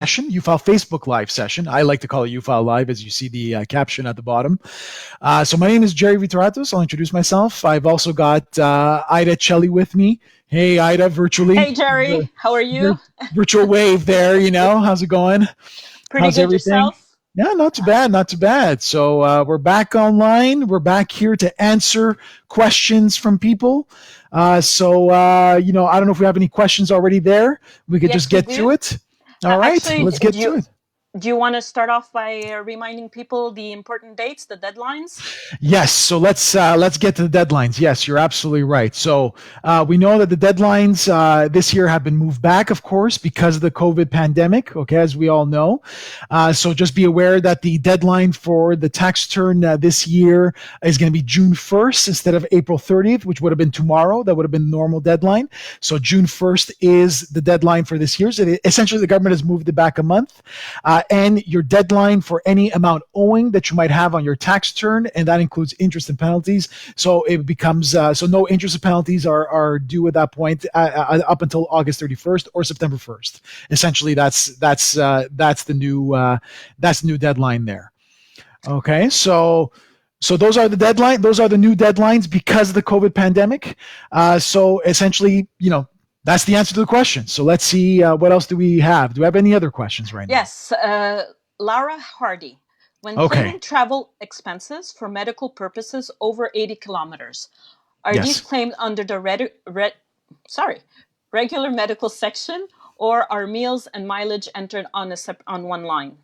session, UFile Facebook Live session. I like to call it UFile Live, as you see the caption at the bottom. So my name is Jerry Viteratos. I'll introduce myself. I've also got Ida Celli with me. Hey, Ida, virtually. Hey, Jerry. How are you? Virtual wave there, How's it going? Pretty How's good everything? yourself? Yeah, not too bad, not too bad. So we're back online. We're back here to answer questions from people. I don't know if we have any questions already there. We could just get to it. All right, actually, let's get to it. Do you want to start off by reminding people the important dates, the deadlines? Yes. So let's get to the deadlines. Yes, you're absolutely right. So we know that the deadlines this year have been moved back, of course, because of the COVID pandemic. Okay, as we all know. So just be aware that the deadline for the tax return this year is going to be June 1st instead of April 30th, which would have been tomorrow. That would have been the normal deadline. So June 1st is the deadline for this year. So essentially, the government has moved it back a month. And your deadline for any amount owing that you might have on your tax return, and that includes interest and penalties. So it becomes so no interest and penalties are due at that point up until August 31st or September 1st. Essentially, that's the new deadline there. Okay, so those are the deadline. Those are the new deadlines because of the COVID pandemic. So essentially, that's the answer to the question. So let's see, what else do we have? Do we have any other questions right now? Yes. Lara Hardy. When claiming travel expenses for medical purposes over 80 kilometers, are these claimed under the regular medical section, or are meals and mileage entered on one line?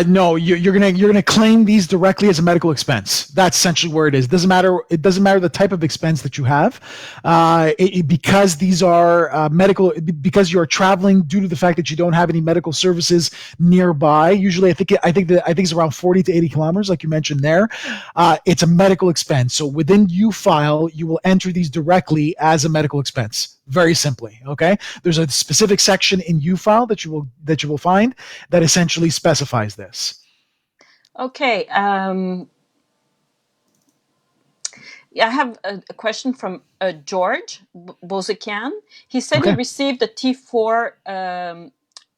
No, you're gonna claim these directly as a medical expense. That's essentially where it is. It doesn't matter the type of expense that you have, because these are medical. Because you are traveling due to the fact that you don't have any medical services nearby. Usually, I think it's around 40 to 80 kilometers, like you mentioned there. It's a medical expense. So within UFile, you will enter these directly as a medical expense. Very simply, okay? There's a specific section in UFile that you will find that essentially specifies this. Okay. I have a question from George Bozikian. He said he received a T4,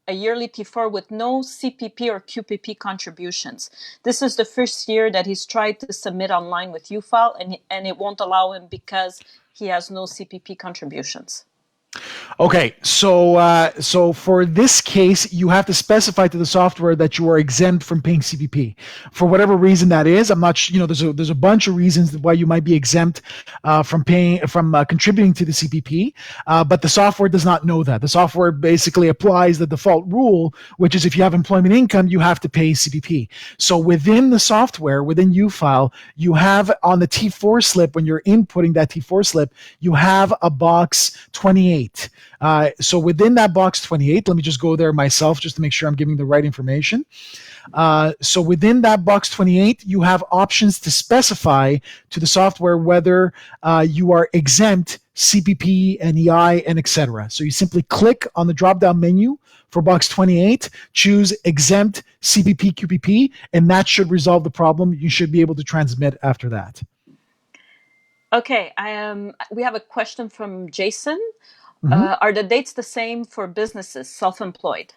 a yearly T4 with no CPP or QPP contributions. This is the first year that he's tried to submit online with UFile, and it won't allow him because he has no CPP contributions. Okay, so for this case, you have to specify to the software that you are exempt from paying CPP. For whatever reason that is, I'm not sure, there's a bunch of reasons why you might be exempt from contributing to the CPP, but the software does not know that. The software basically applies the default rule, which is if you have employment income, you have to pay CPP. So within the software, within UFile, you have on the T4 slip, when you're inputting that T4 slip, you have a box 28. So within that box 28, let me just go there myself just to make sure I'm giving the right information. So within that box 28, you have options to specify to the software whether you are exempt CPP and EI and etc. So you simply click on the drop-down menu for box 28, choose exempt CPP QPP, and that should resolve the problem. You should be able to transmit after that. Okay, we have a question from Jason. Are the dates the same for businesses, self-employed,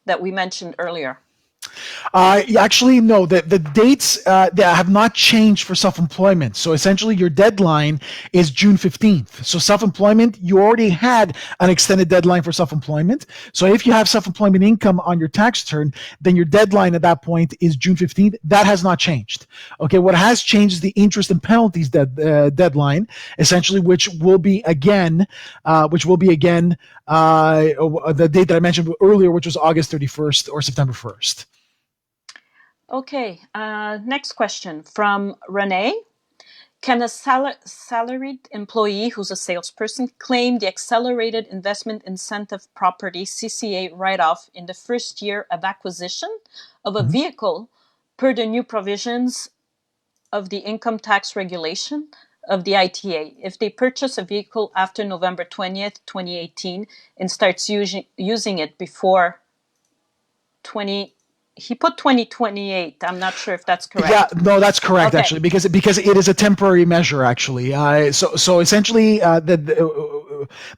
that we mentioned earlier? Actually, no. The dates that have not changed for self-employment. So essentially, your deadline is June 15th. So self-employment, you already had an extended deadline for self-employment. So if you have self-employment income on your tax return, then your deadline at that point is June 15th. That has not changed. Okay, what has changed is the interest and penalties deadline, essentially, which will be again the date that I mentioned earlier, which was August 31st or September 1st. Okay, next question from Renee. Can a salaried employee who's a salesperson claim the Accelerated Investment Incentive Property CCA write-off in the first year of acquisition of a vehicle per the new provisions of the income tax regulation of the ITA if they purchase a vehicle after November 20th, 2018 and starts using it before he put 2028. I'm not sure if that's correct. Yeah, no, that's correct, actually, because it is a temporary measure, actually. So essentially,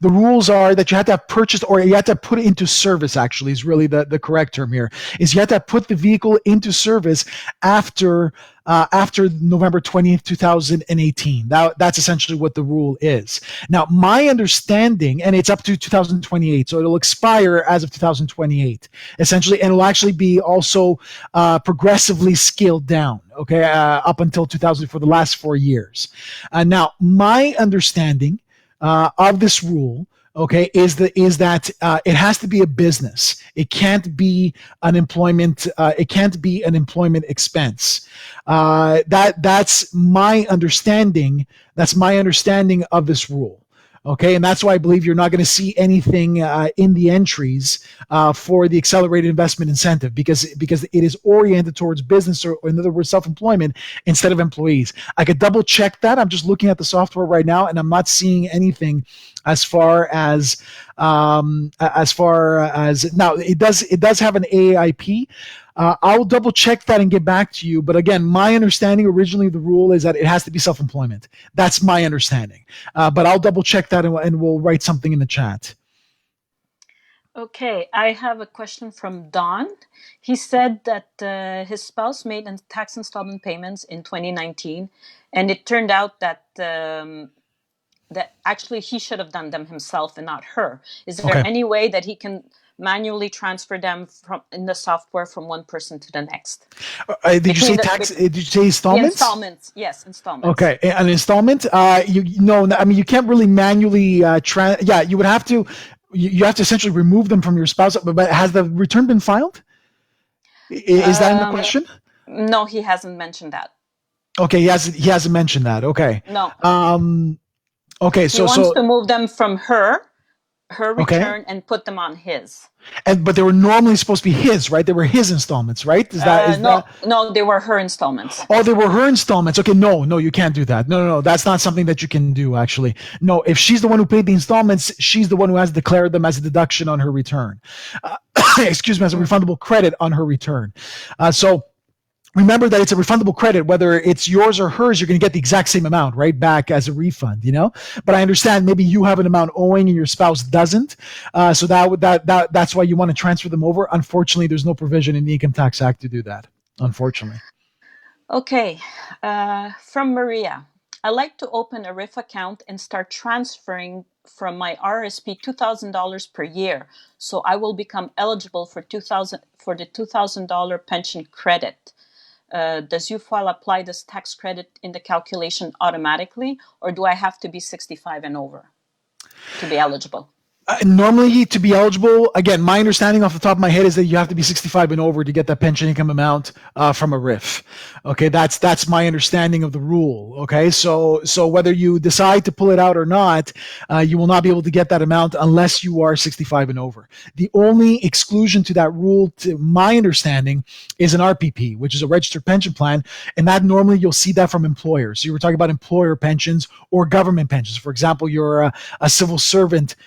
the rules are that you have to have purchased, or you have to put it into service, actually, is really the correct term here, is you have to put the vehicle into service after November 20th, 2018. That's essentially what the rule is. Now, my understanding, and it's up to 2028, so it'll expire as of 2028, essentially, and it'll actually be also progressively scaled down, okay, up until 2000 for the last 4 years. Now, my understanding of this rule, okay, is that it has to be a business. It can't be an employment. It can't be an employment expense. That's my understanding. That's my understanding of this rule. Okay, and that's why I believe you're not going to see anything in the entries for the accelerated investment incentive, because it is oriented towards business, or in other words, self-employment instead of employees. I could double check that. I'm just looking at the software right now, and I'm not seeing anything as far as now it does have an AIP. I'll double check that and get back to you. But again, my understanding originally the rule is that it has to be self-employment. That's my understanding. But I'll double check that and we'll write something in the chat. Okay, I have a question from Don. He said that his spouse made tax installment payments in 2019, and it turned out that that actually he should have done them himself and not her. Is there any way that he can manually transfer them in the software from one person to the next? Did you say installments? Installments, yes, installments. Okay, an installment. You can't really manually you would have to. You have to essentially remove them from your spouse. But has the return been filed? Is that in the question? No, he hasn't mentioned that. Okay, he hasn't mentioned that. Okay. No. Okay, he wants to move them from her return and put them on his. But they were normally supposed to be his, right? They were his installments, right? No, they were her installments. Oh, they were her installments. Okay, no, you can't do that. No, that's not something that you can do, actually. No, if she's the one who paid the installments, she's the one who has declared them as a deduction on her return. Excuse me, as a refundable credit on her return. So remember that it's a refundable credit, whether it's yours or hers, you're going to get the exact same amount right back as a refund, But I understand maybe you have an amount owing and your spouse doesn't. So that's why you want to transfer them over. Unfortunately, there's no provision in the Income Tax Act to do that, unfortunately. Okay. From Maria. I like to open a RIF account and start transferring from my RSP $2,000 per year, so I will become eligible for the $2,000 pension credit. Does UFile apply this tax credit in the calculation automatically, or do I have to be 65 and over to be eligible? Normally, to be eligible, again, my understanding off the top of my head is that you have to be 65 and over to get that pension income amount from a RIF. Okay, that's my understanding of the rule. Okay, so whether you decide to pull it out or not, you will not be able to get that amount unless you are 65 and over. The only exclusion to that rule, to my understanding, is an RPP, which is a registered pension plan, and that normally you'll see that from employers. So you were talking about employer pensions or government pensions. For example, you're a civil servant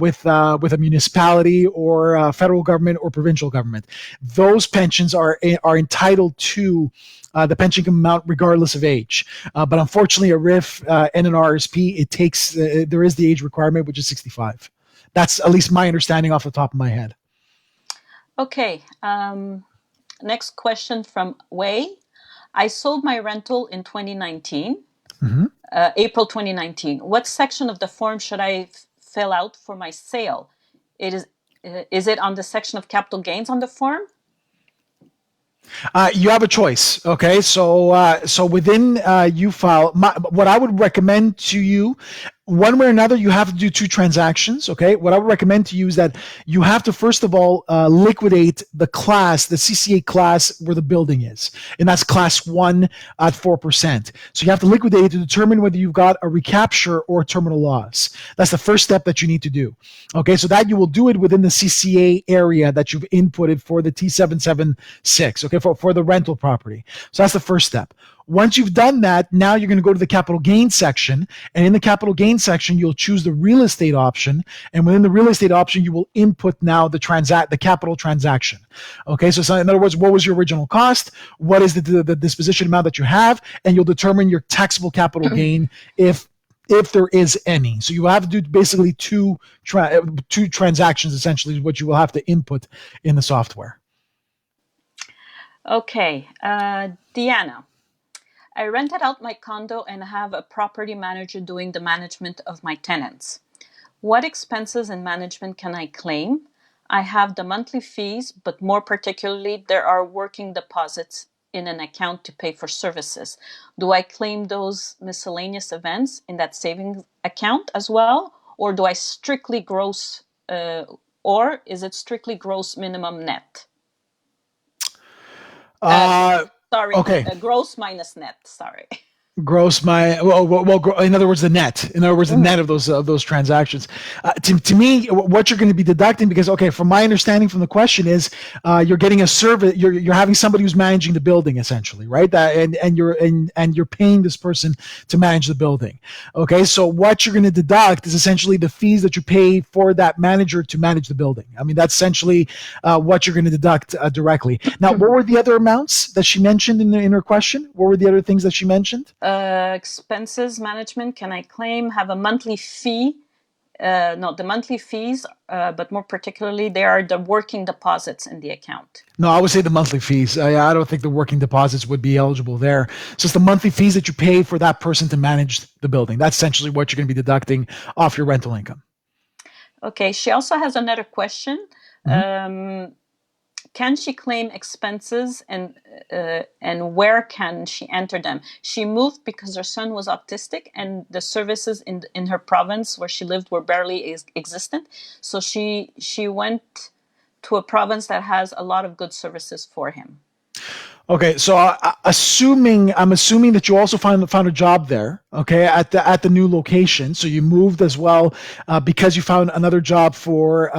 with a municipality or federal government or provincial government. Those pensions are entitled to the pension income amount regardless of age. But unfortunately, a RIF and an RSP, it takes there is the age requirement, which is 65. That's at least my understanding off the top of my head. Okay. Next question from Wei. I sold my rental in 2019, April 2019. What section of the form should I fill out for my sale? Is it on the section of capital gains on the form? You have a choice. Okay, so within UFile, what I would recommend to you, one way or another, you have to do 2 transactions. Okay, what I would recommend to you is that you have to first of all liquidate the CCA class where the building is, and that's class 1 at 4%. So you have to liquidate it to determine whether you've got a recapture or a terminal loss. That's the first step that you need to do. Okay, so that you will do it within the CCA area that you've inputted for the T776. Okay, for the rental property. So that's the first step. Once you've done that, now you're going to go to the capital gain section, and in the capital gain section, you'll choose the real estate option, and within the real estate option, you will input now the capital transaction. Okay, so in other words, what was your original cost? What is the disposition amount that you have? And you'll determine your taxable capital gain if if there is any. So you have to do basically two transactions, essentially, what you will have to input in the software. Okay, Deanna. I rented out my condo and have a property manager doing the management of my tenants. What expenses and management can I claim? I have the monthly fees, but more particularly, there are working deposits in an account to pay for services. Do I claim those miscellaneous events in that savings account as well? Or do I strictly gross, or is it strictly gross minimum net? Sorry, Okay. gross minus net. Sorry. Gross in other words, the net. In other words, the net of those transactions. To me, what you're going to be deducting, because from my understanding from the question is, you're getting a service. You're having somebody who's managing the building, essentially, right? And you're paying this person to manage the building. Okay, so what you're going to deduct is essentially the fees that you pay for that manager to manage the building. I mean, that's essentially what you're going to deduct directly. Now, what were the other amounts that she mentioned in her question? What were the other things that she mentioned? Expenses management, can I claim, have a monthly fee? No, the monthly fees, but more particularly, they are the working deposits in the account. No, I would say the monthly fees. I don't think the working deposits would be eligible there. So it's the monthly fees that you pay for that person to manage the building. That's essentially what you're going to be deducting off your rental income. Okay, she also has another question. Can she claim expenses, and where can she enter them? She moved because her son was autistic and the services in her province where she lived were barely existent. So she went to a province that has a lot of good services for him. Okay, so I'm assuming that you also found a job there, okay, at the new location. So you moved as well because you found another job for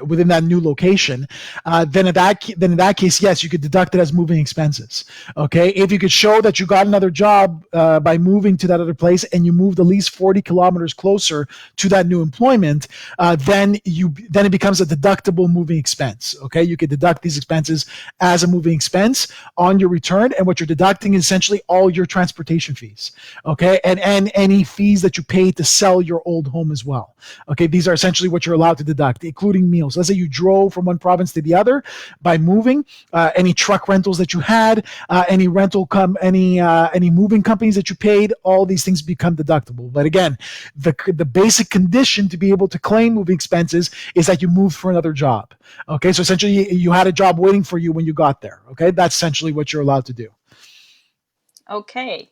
within that new location. Then in that case, yes, you could deduct it as moving expenses. Okay, if you could show that you got another job by moving to that other place and you moved at least 40 kilometers closer to that new employment, then it becomes a deductible moving expense. Okay, you could deduct these expenses as a moving expense on your return, and what you're deducting is essentially all your transportation fees, okay, and any fees that you pay to sell your old home as well. Okay, these are essentially what you're allowed to deduct, including meals. Let's say you drove from one province to the other by moving, any truck rentals that you had, any moving companies that you paid, all these things become deductible. But again, the basic condition to be able to claim moving expenses is that you moved for another job. Okay, so essentially you had a job waiting for you when you got there. Okay, that's essentially what you're allowed to do. Okay,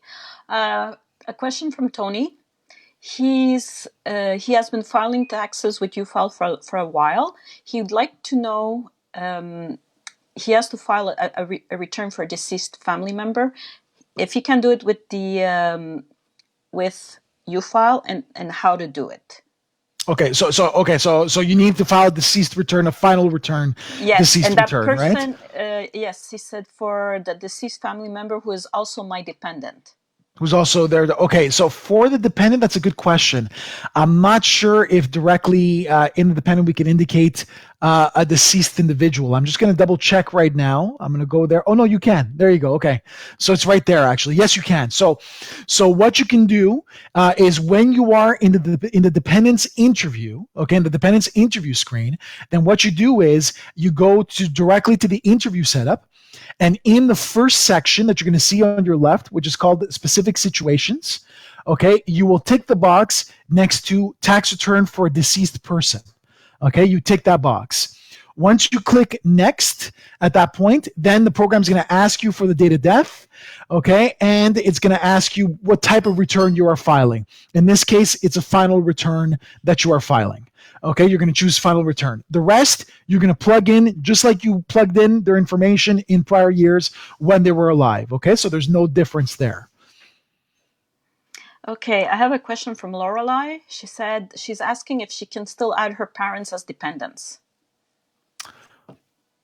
a question from Tony. He has been filing taxes with UFile for a while. He'd like to know. He has to file a return for a deceased family member. If he can do it with the with UFile, and how to do it. Okay, so you need to file a deceased return, a final return. Yes, deceased and that return, person, right? yes, he said for the deceased family member who is also my dependent. Who's also there. Okay, so for the dependent, that's a good question. I'm not sure if directly in the dependent we can indicate a deceased individual. I'm just going to double check right now. I'm going to go there. Oh no, you can. There you go. Okay, so it's right there actually. Yes, you can. So what you can do is when you are in the dependent's interview, okay, in the dependent's interview screen, then what you do is you go directly to the interview setup. And in the first section that you're going to see on your left, which is called specific situations, okay, you will tick the box next to tax return for a deceased person. Okay, you tick that box. Once you click next at that point, then the program's going to ask you for the date of death, okay, and it's going to ask you what type of return you are filing. In this case, it's a final return that you are filing. Okay, you're going to choose final return. The rest, you're going to plug in just like you plugged in their information in prior years when they were alive. Okay, so there's no difference there. Okay, I have a question from Lorelei. She said she's asking if she can still add her parents as dependents.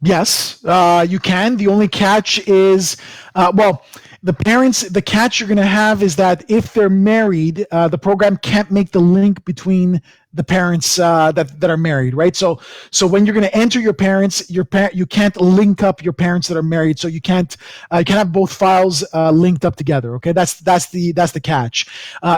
Yes, you can. The only catch is, the catch you're going to have is that if they're married, the program can't make the link between the parents that are married, right? So when you're going to enter your parents, you can't link up your parents that are married. So you can't have both files linked up together. Okay, that's the catch.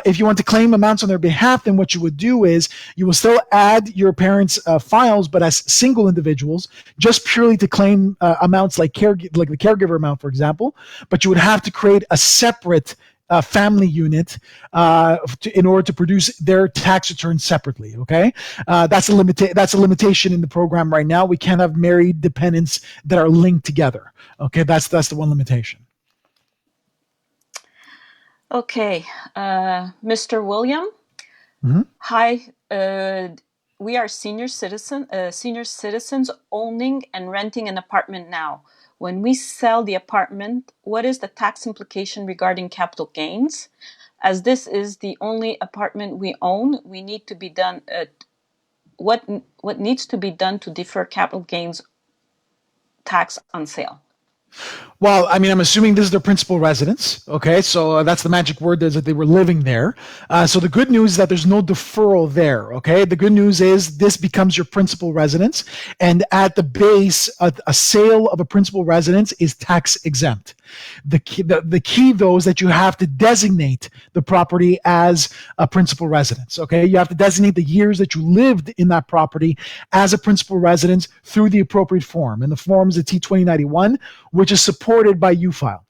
If you want to claim amounts on their behalf, then what you would do is you will still add your parents' files, but as single individuals, just purely to claim amounts like the caregiver amount, for example. But you would have to create a separate family unit in order to produce their tax returns separately. Okay, that's a limitation in the program right now. We can't have married dependents that are linked together. Okay, that's the one limitation. Okay, Mr. William. Mm-hmm. Hi, we are senior citizens owning and renting an apartment now. When we sell the apartment, what is the tax implication regarding capital gains? As this is the only apartment we own, we need to be done. What needs to be done to defer capital gains tax on sale? Well, I mean, I'm assuming this is their principal residence. Okay, so that's the magic word, is that they were living there. So the good news is that there's no deferral there. Okay, the good news is this becomes your principal residence, and at the base, a sale of a principal residence is tax exempt. The key, though, is that you have to designate the property as a principal residence. Okay, you have to designate the years that you lived in that property as a principal residence through the appropriate form, and the form is a T2091, which is supported by UFile.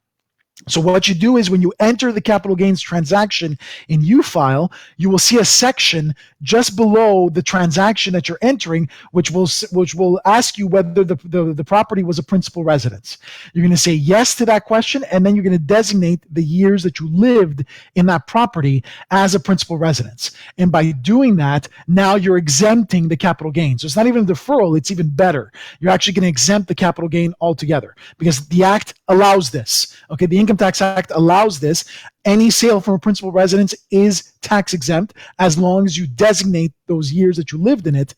So what you do is when you enter the capital gains transaction in UFile, you will see a section just below the transaction that you're entering, which will ask you whether the property was a principal residence. You're going to say yes to that question, and then you're going to designate the years that you lived in that property as a principal residence. And by doing that, now you're exempting the capital gain. So it's not even a deferral, it's even better. You're actually going to exempt the capital gain altogether because the Act allows this. Okay, the Income Tax Act allows this. Any sale from a principal residence is tax exempt as long as you designate those years that you lived in it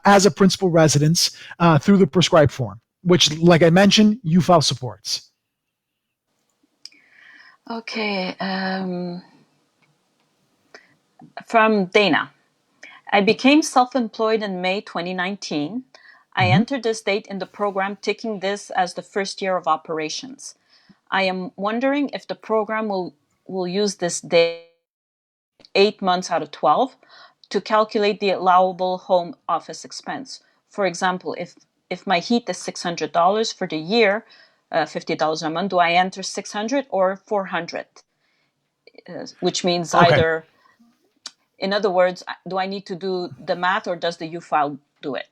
as a principal residence through the prescribed form, which, like I mentioned, UFile supports. Okay, from Dana. I became self-employed in May 2019. I entered this date in the program, taking this as the first year of operations. I am wondering if the program will use this date 8 months out of 12 to calculate the allowable home office expense. For example, if my heat is $600 for the year, $50 a month, do I enter 600 or 400? Which means Okay. either, in other words, do I need to do the math or does the UFile do it?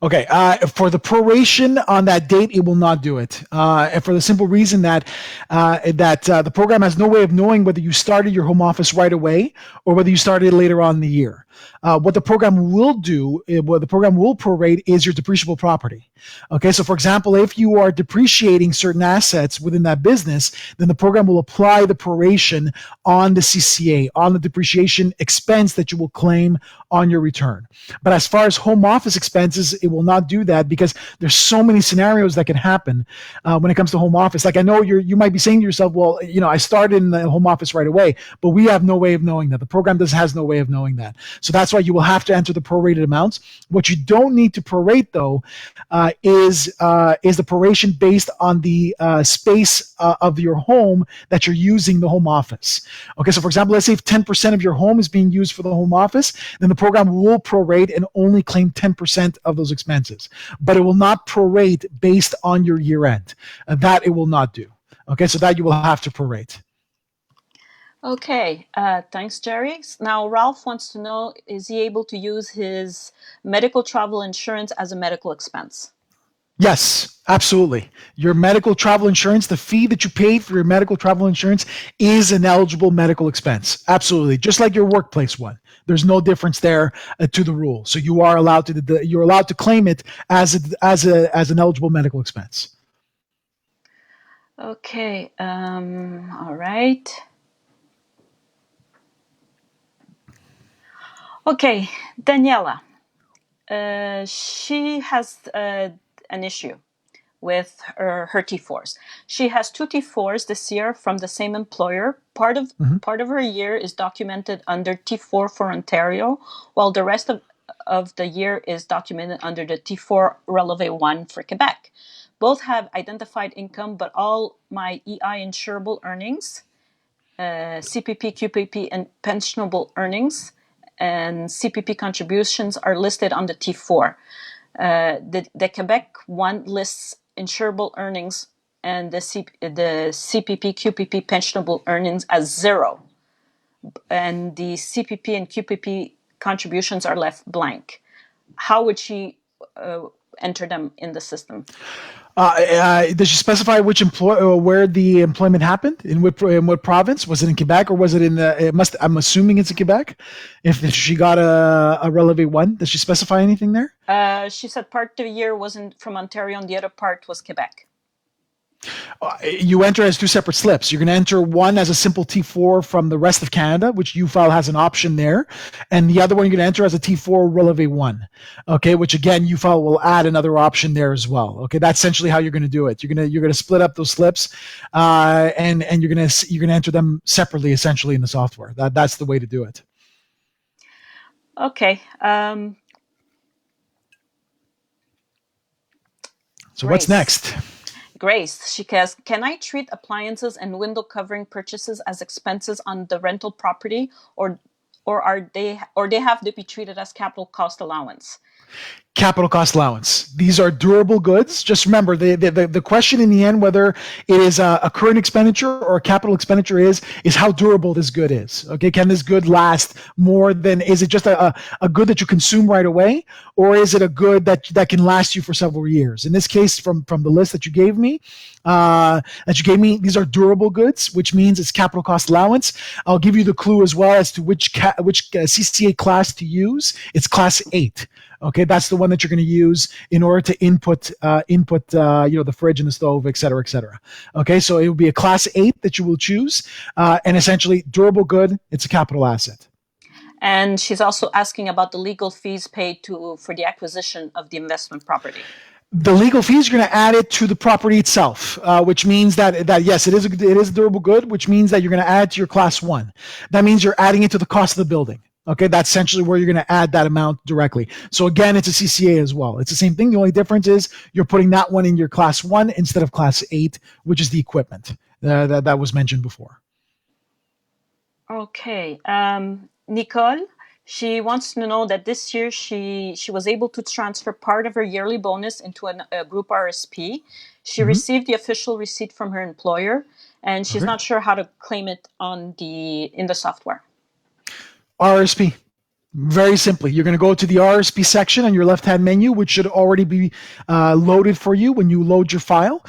Okay, for the proration on that date, it will not do it, and for the simple reason that the program has no way of knowing whether you started your home office right away or whether you started later on in the year. What the program will do, what the program will prorate, is your depreciable property. Okay, so for example, if you are depreciating certain assets within that business, then the program will apply the proration on the CCA, on the depreciation expense that you will claim on your return. But as far as home office expenses, it will not do that because there's so many scenarios that can happen when it comes to home office. Like I know you might be saying to yourself, well, I started in the home office right away, but we have no way of knowing that. The program has no way of knowing that. So that's why you will have to enter the prorated amounts. What you don't need to prorate, though, is the proration based on the space of your home that you're using the home office. Okay, so for example, let's say if 10% of your home is being used for the home office, then the program will prorate and only claim 10% of those expenses. But it will not prorate based on your year end. That it will not do. Okay, so that you will have to prorate. Okay, thanks, Jerry. Now, Ralph wants to know, is he able to use his medical travel insurance as a medical expense? Yes, absolutely. Your medical travel insurance, the fee that you paid for your medical travel insurance is an eligible medical expense. Absolutely. Just like your workplace one. There's no difference there to the rule. So you are allowed to claim it as an eligible medical expense. Okay, all right. Okay, Daniela. She has an issue. with her T4s. She has two T4s this year from the same employer. Part of her year is documented under T4 for Ontario, while the rest of the year is documented under the T4 Releve 1 for Quebec. Both have identified income, but all my EI insurable earnings, CPP, QPP, and pensionable earnings and CPP contributions are listed on the T4. The Quebec one lists insurable earnings and the CPP, QPP pensionable earnings as zero. And the CPP and QPP contributions are left blank. How would she enter them in the system? Does she specify which where the employment happened? In what province? Was it in Quebec or was it in the? I'm assuming it's in Quebec. If she got a Releve 1, does she specify anything there? She said part of the year wasn't from Ontario and the other part was Quebec. You enter as two separate slips. You're going to enter one as a simple T4 from the rest of Canada, which UFile has an option there, and the other one you're going to enter as a T4 Releve 1. Okay, which again UFile will add another option there as well. Okay, that's essentially how you're going to do it. You're going to split up those slips, and you're going to enter them separately, essentially in the software. That's the way to do it. Okay. So what's next? Grace, she says, can I treat appliances and window covering purchases as expenses on the rental property, or they have to be treated as capital cost allowance? Capital cost allowance. These are durable goods. Just remember, the question in the end, whether it is a current expenditure or a capital expenditure is how durable this good is. Okay, can this good last more than, is it just a good that you consume right away, or is it a good that can last you for several years? In this case, from the list that you gave me, these are durable goods, which means it's capital cost allowance. I'll give you the clue as well as to which CCA class to use. It's class 8. Okay, that's the one that you're going to use in order to input the fridge and the stove, et cetera, et cetera. Okay, so it will be a class 8 that you will choose, and essentially durable good. It's a capital asset. And she's also asking about the legal fees paid for the acquisition of the investment property. The legal fees, you're going to add it to the property itself, which means that yes, it is a durable good, which means that you're going to add it to your class 1. That means you're adding it to the cost of the building. Okay, that's essentially where you're going to add that amount directly. So again, it's a CCA as well. It's the same thing. The only difference is you're putting that one in your class 1 instead of class 8, which is the equipment that was mentioned before. Okay, Nicole, she wants to know that this year she was able to transfer part of her yearly bonus into a group RSP. She received the official receipt from her employer, and she's not sure how to claim it in the software. RSP. Very simply, you're going to go to the RSP section on your left-hand menu, which should already be loaded for you when you load your file.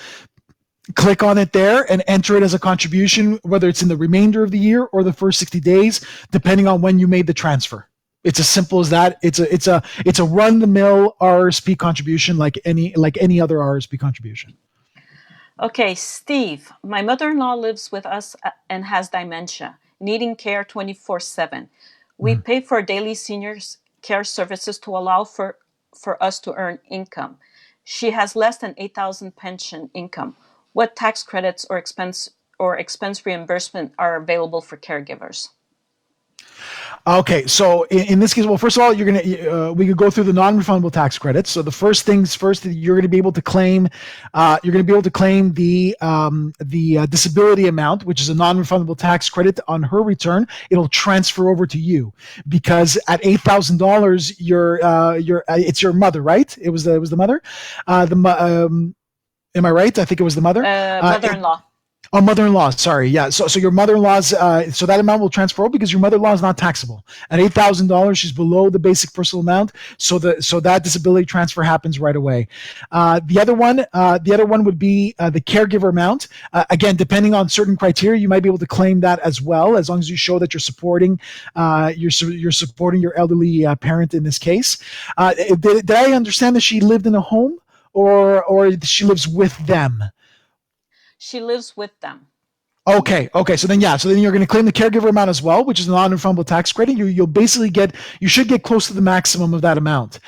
Click on it there and enter it as a contribution, whether it's in the remainder of the year or the first 60 days, depending on when you made the transfer. It's as simple as that. It's a run-the-mill RSP contribution like any other RSP contribution. Okay, Steve, my mother-in-law lives with us and has dementia, needing care 24/7. We pay for daily seniors care services to allow for us to earn income. She has less than 8,000 pension income. What tax credits or expense reimbursement are available for caregivers? Okay, so in this case, well, first of all, we could go through the non-refundable tax credits. So the first things first, you're going to be able to claim, the disability amount, which is a non-refundable tax credit on her return. It'll transfer over to you because at $8,000, it's your mother, right? It was the mother. Am I right? I think it was the mother. Mother-in-law. Oh, mother-in-law. Sorry. Yeah. So your mother-in-law's, so that amount will transfer over because your mother-in-law is not taxable. At $8,000, she's below the basic personal amount. So that disability transfer happens right away. The other one would be the caregiver amount. Again, depending on certain criteria, you might be able to claim that as well, as long as you show that you're supporting your elderly parent in this case. Did I understand that she lived in a home or she lives with them? She lives with them. Okay. So then, yeah. So then you're going to claim the caregiver amount as well, which is a non-refundable tax credit. You'll basically you should get close to the maximum of that amount,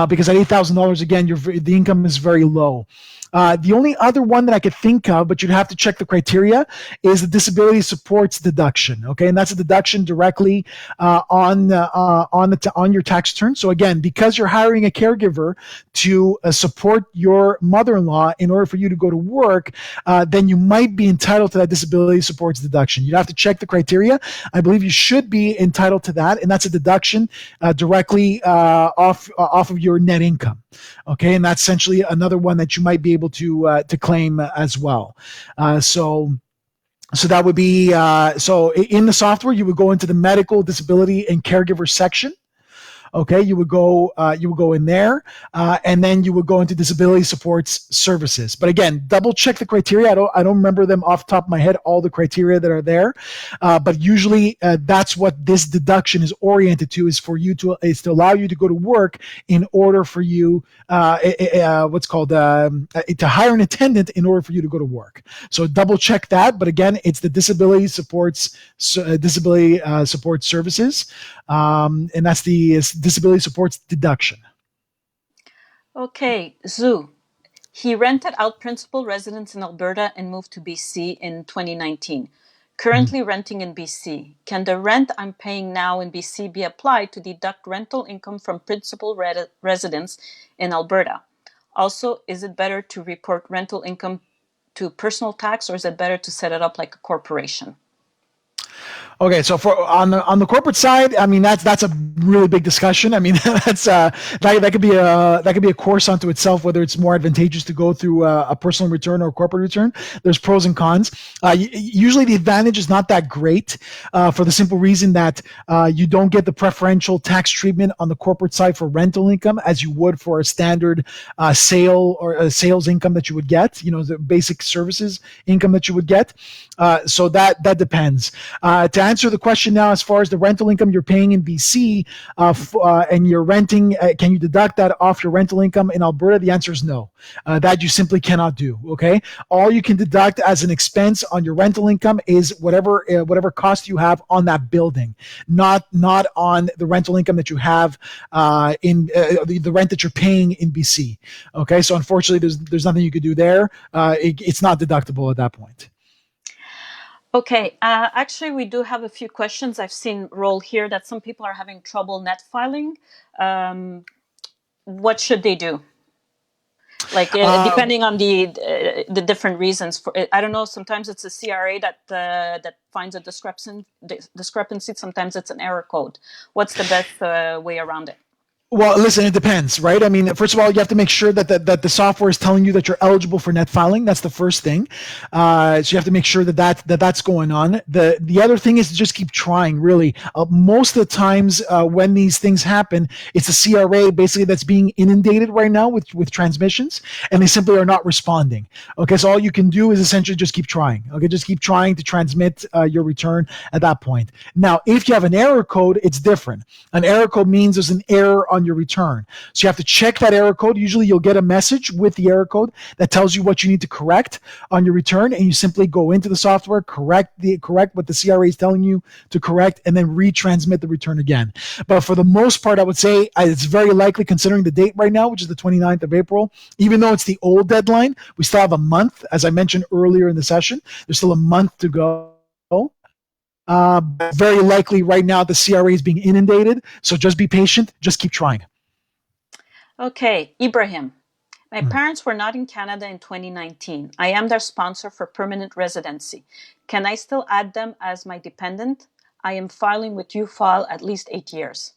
because at $8,000, again, the income is very low. The only other one that I could think of, but you'd have to check the criteria, is the disability supports deduction. Okay, and that's a deduction directly on your tax return. So again, because you're hiring a caregiver to support your mother-in-law in order for you to go to work, then you might be entitled to that disability supports deduction. You'd have to check the criteria. I believe you should be entitled to that, and that's a deduction directly off of your net income. Okay, and that's essentially another one that you might be able to claim as well. So that would be so in the software you would go into the medical, disability, and caregiver section. Okay, you would go in there, and then you would go into disability supports services. But again, double check the criteria. I don't remember them off the top of my head, all the criteria that are there, but usually that's what this deduction is oriented to, is to allow you to go to work in order for you to hire an attendant in order for you to go to work. So double check that. But again, it's the disability support services, and that's the disability supports deduction. Okay, Zoo. He rented out principal residence in Alberta and moved to BC in 2019. Currently renting in BC. Can the rent I'm paying now in BC be applied to deduct rental income from principal residence in Alberta? Also, is it better to report rental income to personal tax, or is it better to set it up like a corporation? Okay, so on the corporate side, I mean that's a really big discussion. I mean that could be a course unto itself, whether it's more advantageous to go through a personal return or a corporate return. There's pros and cons. Usually the advantage is not that great for the simple reason that you don't get the preferential tax treatment on the corporate side for rental income as you would for a standard sale or a sales income that you would get. The basic services income that you would get. So that depends. To answer the question now, as far as the rental income you're paying in BC and you're renting, can you deduct that off your rental income in Alberta? The answer is no. That you simply cannot do. Okay, all you can deduct as an expense on your rental income is whatever cost you have on that building, not on the rental income that you have in the rent that you're paying in BC. Okay, so unfortunately, there's nothing you could do there. It's not deductible at that point. Okay, actually, we do have a few questions I've seen roll here that some people are having trouble net filing. What should they do? Like depending on the different reasons. I don't know. Sometimes it's a CRA that finds a discrepancy. Sometimes it's an error code. What's the best way around it? Well, listen, it depends, right? I mean, first of all, you have to make sure that the software is telling you that you're eligible for net filing. That's the first thing. So you have to make sure that's going on. The other thing is to just keep trying, really. Most of the times when these things happen, it's a CRA basically that's being inundated right now with transmissions, and they simply are not responding. Okay, so all you can do is essentially just keep trying. Okay, just keep trying to transmit your return at that point. Now, if you have an error code, it's different. An error code means there's an error on your return. So you have to check that error code. Usually you'll get a message with the error code that tells you what you need to correct on your return, and you simply go into the software, correct what the CRA is telling you to correct, and then retransmit the return again. But for the most part, I would say it's very likely, considering the date right now, which is the 29th of April, even though it's the old deadline, we still have a month, as I mentioned earlier in the session. There's still a month to go. Very likely right now the CRA is being inundated, so just be patient, just keep trying. Okay, Ibrahim. My parents were not in Canada in 2019. I am their sponsor for permanent residency. Can I still add them as my dependent? I am filing with UFile at least 8 years.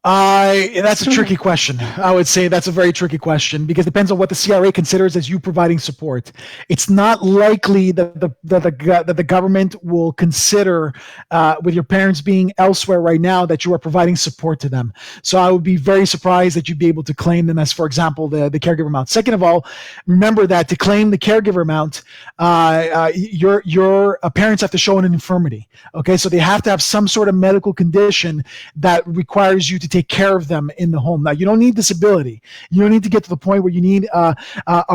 That's a tricky question. I would say that's a very tricky question because it depends on what the CRA considers as you providing support. It's not likely that the government will consider, with your parents being elsewhere right now, that you are providing support to them. So I would be very surprised that you'd be able to claim them as, for example, the caregiver amount. Second of all, remember that to claim the caregiver amount, your parents have to show an infirmity. Okay, so they have to have some sort of medical condition that requires you to to take care of them in the home. Now, you don't need disability. You don't need to get to the point where you need a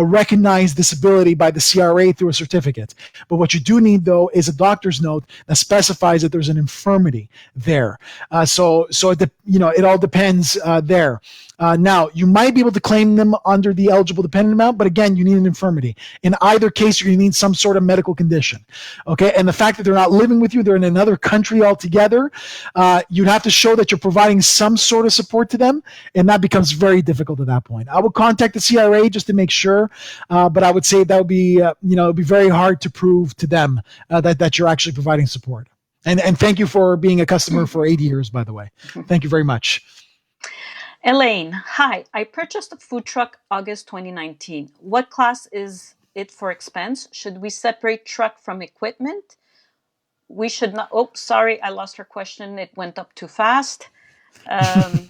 recognized disability by the CRA through a certificate. But what you do need, though, is a doctor's note that specifies that there's an infirmity there. So it all depends there. Now, you might be able to claim them under the eligible dependent amount, but again, you need an infirmity. In either case, you're going to need some sort of medical condition. Okay, and the fact that they're not living with you, they're in another country altogether, you'd have to show that you're providing some sort of support to them, and that becomes very difficult at that point. I would contact the CRA just to make sure, but I would say that would be, it'd be very hard to prove to them that you're actually providing support. And thank you for being a customer for 8 years, by the way. Thank you very much. Elaine, hi. I purchased a food truck August 2019. What class is it for expense? Should we separate truck from equipment? We should not. Oh, sorry, I lost her question. It went up too fast.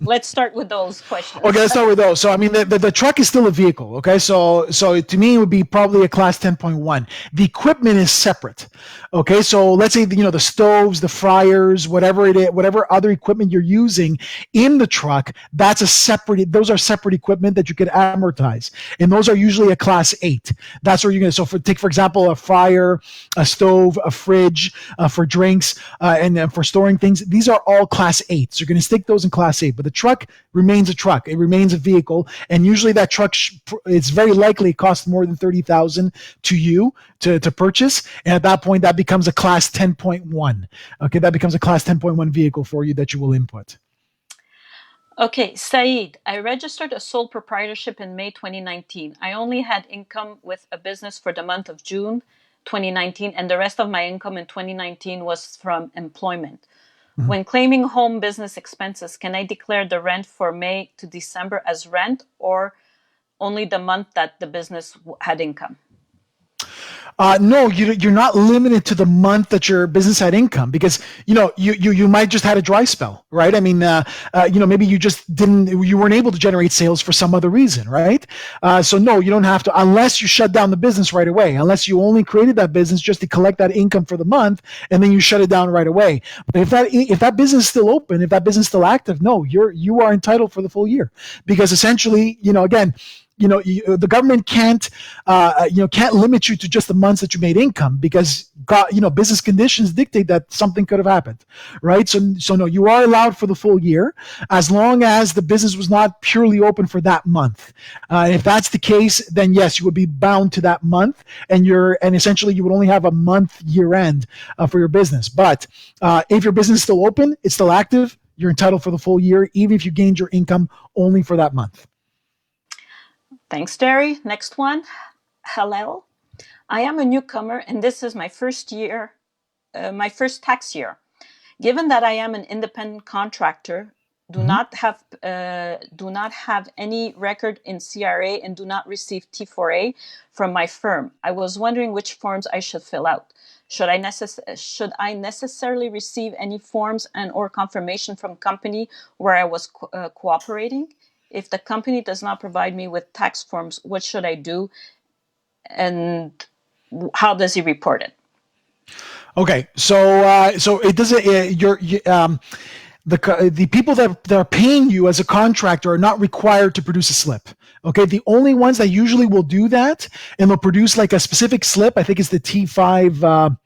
Let's start with those questions. Okay, let's start with those. So, I mean, the truck is still a vehicle. Okay, so to me, it would be probably a class 10.1. The equipment is separate. Okay, so let's say the stoves, the fryers, whatever it is, whatever other equipment you're using in the truck, those are separate equipment that you could amortize, and those are usually a class 8. That's where you're going to. So take for example a fryer, a stove, a fridge for drinks, and for storing things. These are all class 8s. You're going to stick those in class 8, but the truck remains a truck. It remains a vehicle, and usually that truck it's very likely it costs more than $30,000 to you to purchase, and at that point that becomes a class 10.1. Okay, that becomes a class 10.1 vehicle for you that you will input. Okay, Saeed, I registered a sole proprietorship in May 2019. I only had income with a business for the month of June 2019, and the rest of my income in 2019 was from employment. Mm-hmm. When claiming home business expenses, can I declare the rent for May to December as rent, or only the month that the business had income? No, you're not limited to the month that your business had income, because you might just had a dry spell, right? I mean, maybe you weren't able to generate sales for some other reason, right? So no, you don't have to, unless you shut down the business right away, unless you only created that business just to collect that income for the month, and then you shut it down right away. But if that business is still open, if that business is still active, no, you are entitled for the full year, because essentially, again, the government can't limit you to just the months that you made income, because business conditions dictate that something could have happened, right? So no, you are allowed for the full year as long as the business was not purely open for that month. If that's the case, then yes, you would be bound to that month, and essentially you would only have a month year end for your business. But if your business is still open, it's still active, you're entitled for the full year, even if you gained your income only for that month. Thanks, Terry. Next one. Hello. I am a newcomer, and this is my first tax year. Given that I am an independent contractor, do not have any record in CRA, and do not receive T4A from my firm, I was wondering which forms I should fill out. Should I necessarily receive any forms and/or confirmation from company where I was cooperating? If the company does not provide me with tax forms, what should I do, and how does he report it? Okay, so it doesn't. The people that are paying you as a contractor are not required to produce a slip. Okay, the only ones that usually will do that, and they'll produce like a specific slip. I think it's the T5.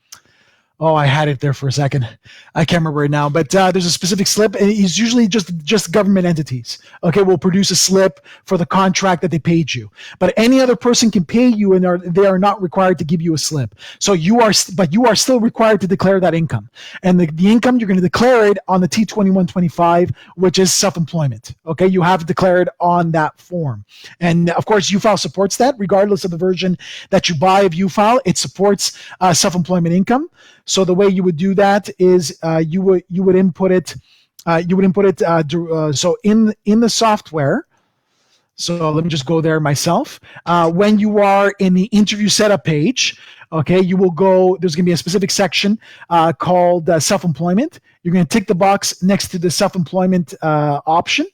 I had it there for a second. I can't remember it now, but there's a specific slip, and it's usually just government entities. Okay, will produce a slip for the contract that they paid you. But any other person can pay you, and they are not required to give you a slip. So you are still required to declare that income, and the income you're going to declare it on the T2125, which is self-employment. Okay, you have to declare it on that form, and of course UFile supports that. Regardless of the version that you buy of UFile, it supports self-employment income. So the way you would do that is you would input it. So in the software. So let me just go there myself. When you are in the interview setup page, okay, you will go. There's going to be a specific section called self-employment. You're going to tick the box next to the self-employment option.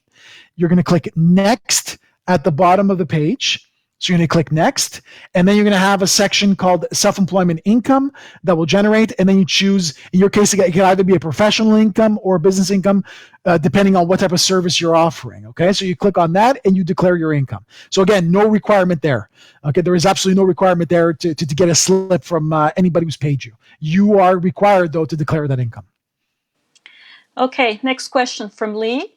You're going to click next at the bottom of the page. So you're going to click next, and then you're going to have a section called self-employment income that will generate, and then you choose, in your case, it can either be a professional income or a business income, depending on what type of service you're offering. Okay, so you click on that and you declare your income. So again, no requirement there. Okay, there is absolutely no requirement there to get a slip from anybody who's paid you. You are required, though, to declare that income. Okay, next question from Lee.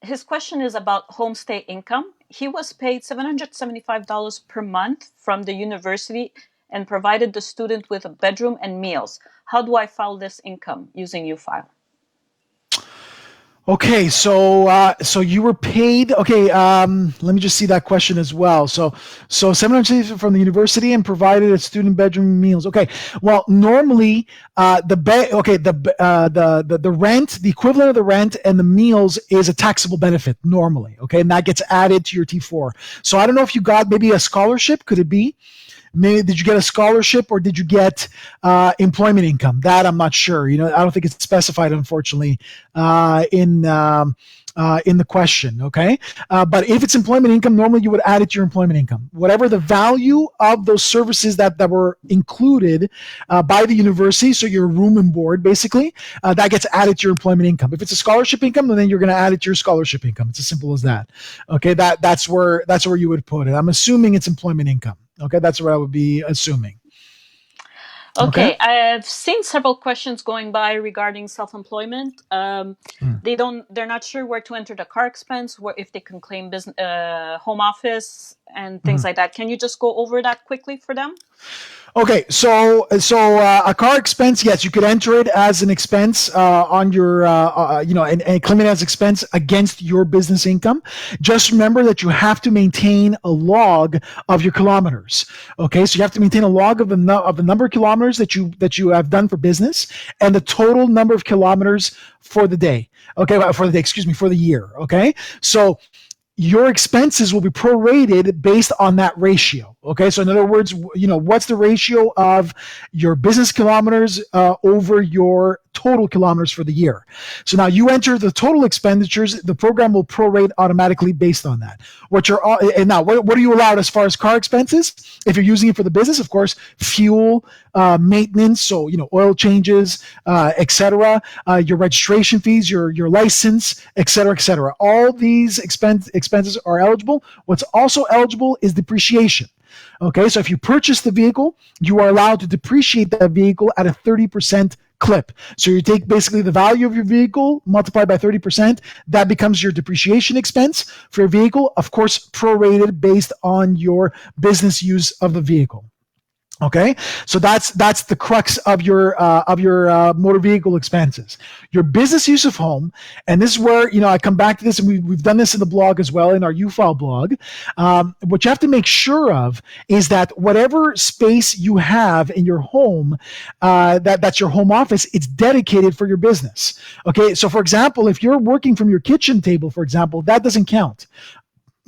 His question is about homestay income. He was paid $775 per month from the university and provided the student with a bedroom and meals. How do I file this income using UFile? Okay, so you were paid. Okay, let me just see that question as well. So 750 from the university and provided a student bedroom meals. Okay, well normally the rent, the equivalent of the rent and the meals is a taxable benefit normally. Okay, and that gets added to your T4. So I don't know if you got maybe a scholarship. Could it be? Maybe did you get a scholarship or did you get employment income? That I'm not sure. I don't think it's specified, unfortunately, in the question. Okay, but if it's employment income, normally you would add it to your employment income. Whatever the value of those services that were included by the university, so your room and board, basically, that gets added to your employment income. If it's a scholarship income, then you're going to add it to your scholarship income. It's as simple as that. Okay, that's where you would put it. I'm assuming it's employment income. Okay, that's what I would be assuming. Okay, I've seen several questions going by regarding self-employment. They're not sure where to enter the car expense, if they can claim business, home office, and things like that. Can you just go over that quickly for them? Okay, so a car expense, yes, you could enter it as an expense on your, and claim it as expense against your business income. Just remember that you have to maintain a log of your kilometers. Okay, so you have to maintain a log of the number of kilometers that you have done for business and the total number of kilometers for the day. Okay, for the year. Okay, so your expenses will be prorated based on that ratio. Okay, so in other words, what's the ratio of your business kilometers over your total kilometers for the year? So now you enter the total expenditures. The program will prorate automatically based on that. What are you allowed as far as car expenses? If you're using it for the business, of course, fuel, maintenance, so oil changes, etc. Your registration fees, your license, etc. All these expenses are eligible. What's also eligible is depreciation. Okay, so if you purchase the vehicle, you are allowed to depreciate that vehicle at a 30% clip. So you take basically the value of your vehicle multiplied by 30%. That becomes your depreciation expense for your vehicle, of course, prorated based on your business use of the vehicle. Okay, so that's the crux of your motor vehicle expenses. Your business use of home, and this is where I come back to this, and we've done this in the blog as well, in our UFile blog. What you have to make sure of is that whatever space you have in your home, that's your home office, it's dedicated for your business. Okay, so for example, if you're working from your kitchen table, for example, that doesn't count.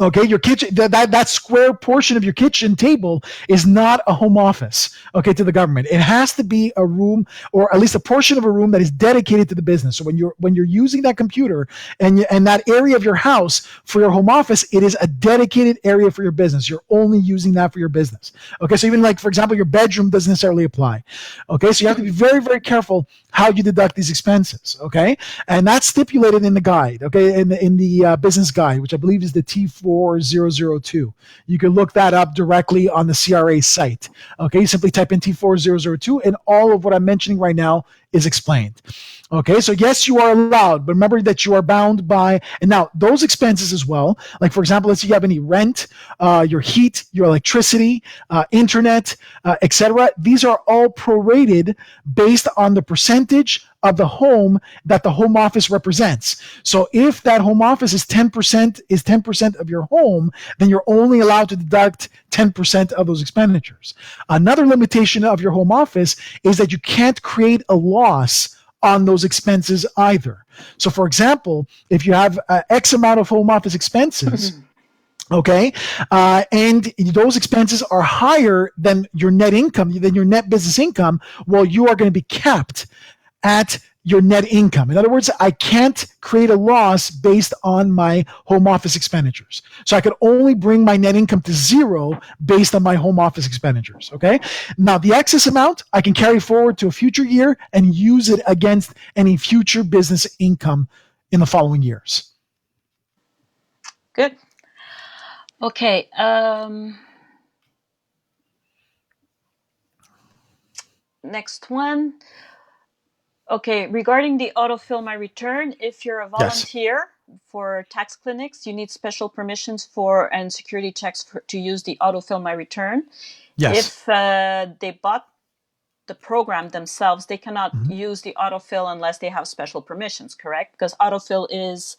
Okay, your kitchen, that square portion of your kitchen table is not a home office, okay, to the government. It has to be a room, or at least a portion of a room, that is dedicated to the business. So when you're using that computer and that area of your house for your home office, it is a dedicated area for your business. You're only using that for your business. Okay, so even like, for example, your bedroom doesn't necessarily apply. Okay, so you have to be very, very careful how you deduct these expenses. Okay, and that's stipulated in the guide. Okay, in the business guide, which I believe is the T4002. You can look that up directly on the CRA site. Okay, you simply type in T4002, and all of what I'm mentioning right now is explained. Okay, so yes, you are allowed, but remember that you are bound by, and now those expenses as well, like for example, let's say you have any rent, your heat, your electricity, internet, etc. These are all prorated based on the percentage of the home that the home office represents. So if that home office is 10% of your home, then you're only allowed to deduct 10% of those expenditures. Another limitation of your home office is that you can't create a loss on those expenses either. So for example, if you have X amount of home office expenses, okay, and those expenses are higher than your net income, than your net business income, well, you are going to be capped at your net income. In other words, I can't create a loss based on my home office expenditures. So I could only bring my net income to zero based on my home office expenditures. Okay. Now the excess amount I can carry forward to a future year and use it against any future business income in the following years. Good. Okay. Next one. Okay, regarding the autofill my return, if you're a volunteer for tax clinics, you need special permissions for and security checks to use the autofill my return. Yes. If they bought the program themselves, they cannot use the autofill unless they have special permissions, correct? Because autofill is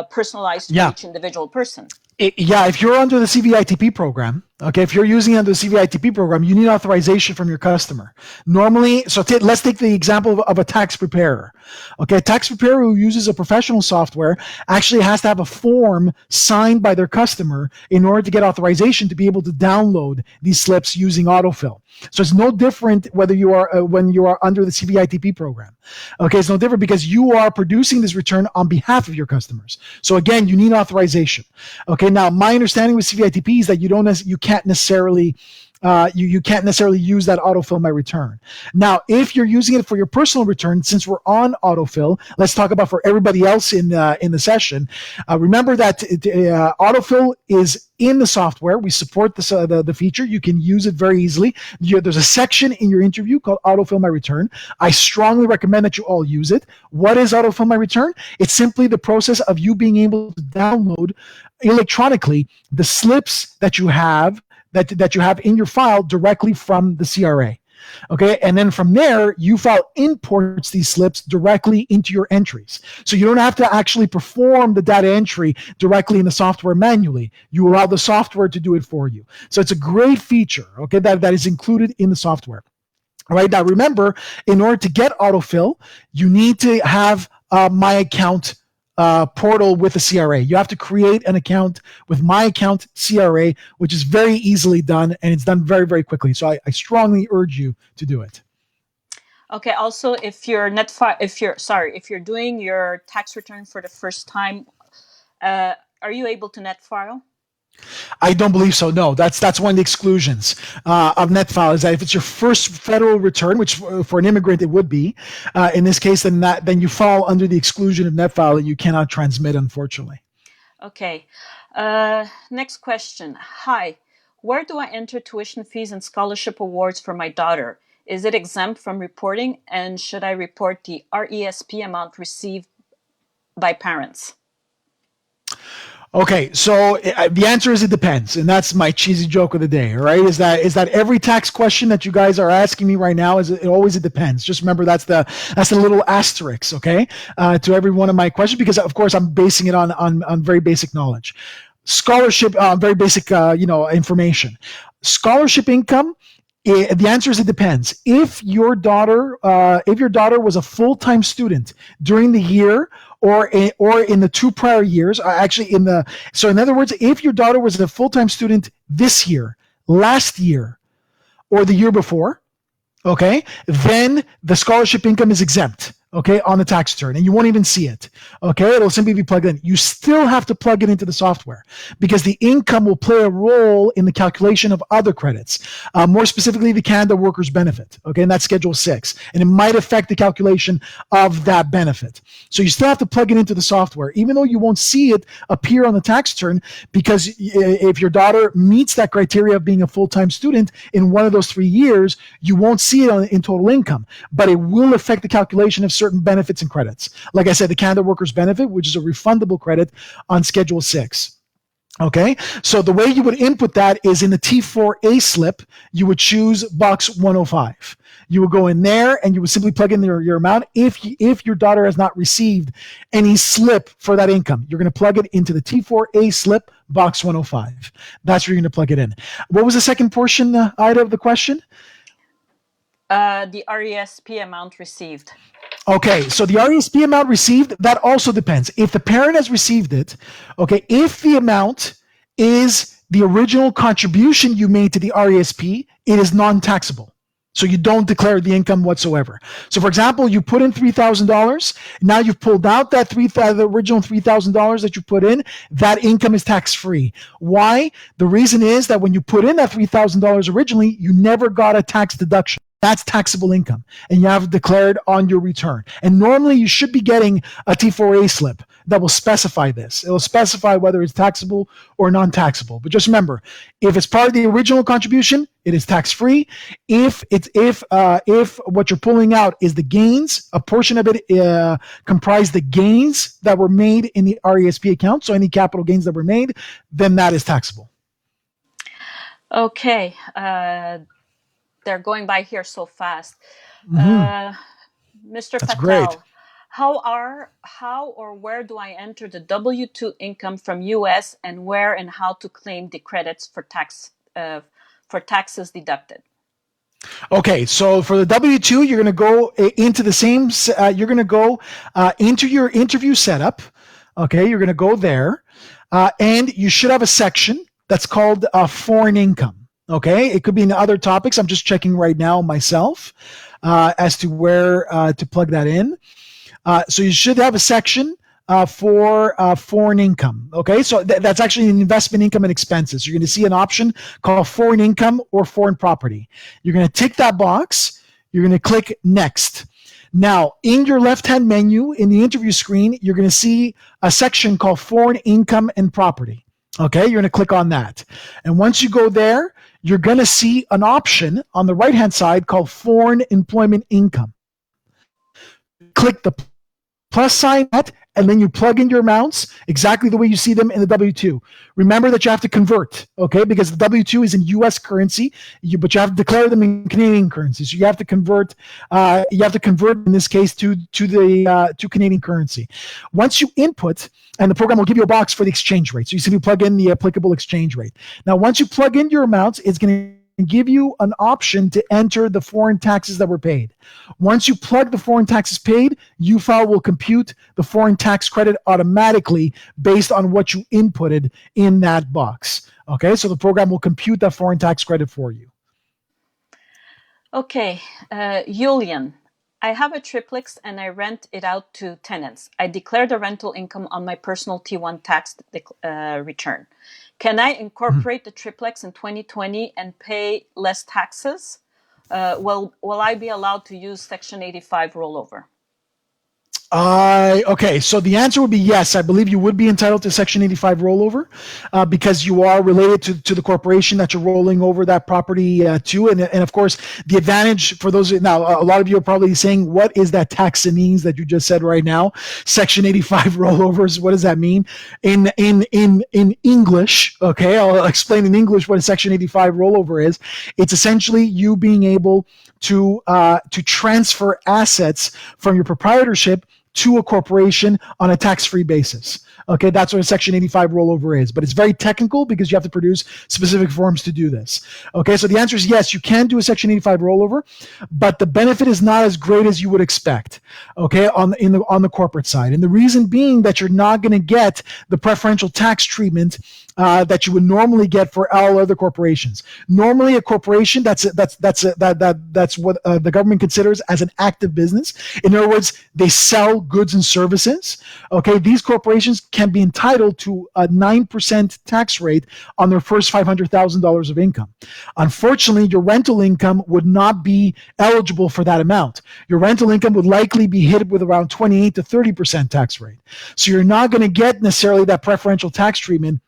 personalized to each individual person. If you're under the CVITP program, okay, if you're using it under the CVITP program, you need authorization from your customer. Normally, so let's take the example of a tax preparer. Okay, a tax preparer who uses a professional software actually has to have a form signed by their customer in order to get authorization to be able to download these slips using autofill. So it's no different whether you are when you are under the CVITP program. Okay, it's no different because you are producing this return on behalf of your customers. So again, you need authorization. Okay, now my understanding with CVITP is that you can't necessarily use that autofill my return. Now, if you're using it for your personal return, since we're on autofill, let's talk about for everybody else in the session. Remember that autofill is in the software. We support the feature. You can use it very easily. There's a section in your interview called autofill my return. I strongly recommend that you all use it. What is autofill my return? It's simply the process of you being able to download electronically the slips that you have that you have in your file directly from the CRA. Okay, and then from there, UFile imports these slips directly into your entries. So you don't have to actually perform the data entry directly in the software manually. You allow the software to do it for you. So it's a great feature, okay, that is included in the software. All right, now remember, in order to get autofill, you need to have My Account portal with a CRA. You have to create an account with My Account CRA, which is very easily done, and it's done very, very quickly. So I strongly urge you to do it. Okay. Also, if you're doing your tax return for the first time, are you able to net file? I don't believe so. No, that's one of the exclusions of NetFile is that if it's your first federal return, which for an immigrant it would be, in this case, then you fall under the exclusion of NetFile and you cannot transmit, unfortunately. Okay. Next question. Hi, where do I enter tuition fees and scholarship awards for my daughter? Is it exempt from reporting, and should I report the RESP amount received by parents? Okay, so the answer is it depends, and that's my cheesy joke of the day. Right? Is that every tax question that you guys are asking me right now it depends. Just remember that's the little asterisk, okay, to every one of my questions, because of course I'm basing it on very basic knowledge, scholarship, very basic information, scholarship income. The answer is it depends. If your daughter was a full-time student during the year or in the 2 prior years, so in other words, if your daughter was a full-time student this year, last year, or the year before, okay, then the scholarship income is exempt, okay, on the tax return, and you won't even see it, okay? It'll simply be plugged in. You still have to plug it into the software because the income will play a role in the calculation of other credits, more specifically the Canada Workers Benefit, okay, and that's Schedule 6, and it might affect the calculation of that benefit. So you still have to plug it into the software, even though you won't see it appear on the tax return, because if your daughter meets that criteria of being a full-time student in one of those 3 years, you won't see it in total income, but it will affect the calculation of certain benefits and credits. Like I said, the Canada Workers Benefit, which is a refundable credit on Schedule 6. Okay, so the way you would input that is in the T4A slip, you would choose box 105. You would go in there and you would simply plug in your amount. If your daughter has not received any slip for that income, you're going to plug it into the T4A slip, box 105. That's where you're going to plug it in. What was the second portion, Ida, of the question? The RESP amount received. Okay, so the RESP amount received, that also depends. If the parent has received it, okay, if the amount is the original contribution you made to the RESP, it is non-taxable. So you don't declare the income whatsoever. So for example, you put in $3,000. Now you've pulled out that the original $3,000 that you put in. That income is tax free. Why? The reason is that when you put in that $3,000 originally, you never got a tax deduction. That's taxable income, and you have declared on your return. And normally you should be getting a T4A slip that will specify this. It will specify whether it's taxable or non-taxable. But just remember, if it's part of the original contribution, it is tax-free. If what you're pulling out is the gains, a portion of it comprise the gains that were made in the RESP account, so any capital gains that were made, then that is taxable. Okay. They're going by here so fast. Mm-hmm. Mr. That's Patel, great. how or where do I enter the W-2 income from US, and where and how to claim the credits for taxes deducted? Okay, so for the W-2, you're going to go into the same. You're going to go into your interview setup. Okay, you're going to go there, and you should have a section that's called foreign income. Okay, it could be in other topics. I'm just checking right now myself as to where to plug that in. So you should have a section for foreign income. Okay, so that's actually an investment income and expenses. You're going to see an option called foreign income or foreign property. You're going to tick that box. You're going to click next. Now, in your left-hand menu in the interview screen, you're going to see a section called foreign income and property. Okay, you're going to click on that. And once you go there, you're going to see an option on the right-hand side called foreign employment income. Click the plus sign that, and then you plug in your amounts exactly the way you see them in the W-2. Remember that you have to convert, okay? Because the W-2 is in U.S. currency, but you have to declare them in Canadian currency. So you have to convert. In this case to Canadian currency. Once you input, and the program will give you a box for the exchange rate. So you simply plug in the applicable exchange rate. Now, once you plug in your amounts, it's going to give you an option to enter the foreign taxes that were paid. Once you plug the foreign taxes paid, UFile will compute the foreign tax credit automatically based on what you inputted in that box. Okay, so the program will compute that foreign tax credit for you. Okay, Julian, I have a triplex and I rent it out to tenants. I declare the rental income on my personal T1 tax return. Can I incorporate the triplex in 2020 and pay less taxes? Will I be allowed to use Section 85 rollover? Okay, so the answer would be yes. I believe you would be entitled to Section 85 rollover because you are related to the corporation that you're rolling over that property to. And of course, the advantage for those, now, a lot of you are probably saying, what is that taxanese that you just said right now? Section 85 rollovers, what does that mean? In English, okay, I'll explain in English what a Section 85 rollover is. It's essentially you being able to transfer assets from your proprietorship to a corporation on a tax-free basis. Okay, that's what a Section 85 rollover is. But it's very technical because you have to produce specific forms to do this. Okay, so the answer is yes, you can do a Section 85 rollover, but the benefit is not as great as you would expect, okay, on the corporate side. And the reason being that you're not going to get the preferential tax treatment that you would normally get for all other corporations. Normally, a corporation that's what the government considers as an active business. In other words, they sell goods and services. Okay, these corporations can be entitled to a 9% tax rate on their first $500,000 of income. Unfortunately, your rental income would not be eligible for that amount. Your rental income would likely be hit with around 28 to 30% tax rate. So you're not going to get necessarily that preferential tax treatment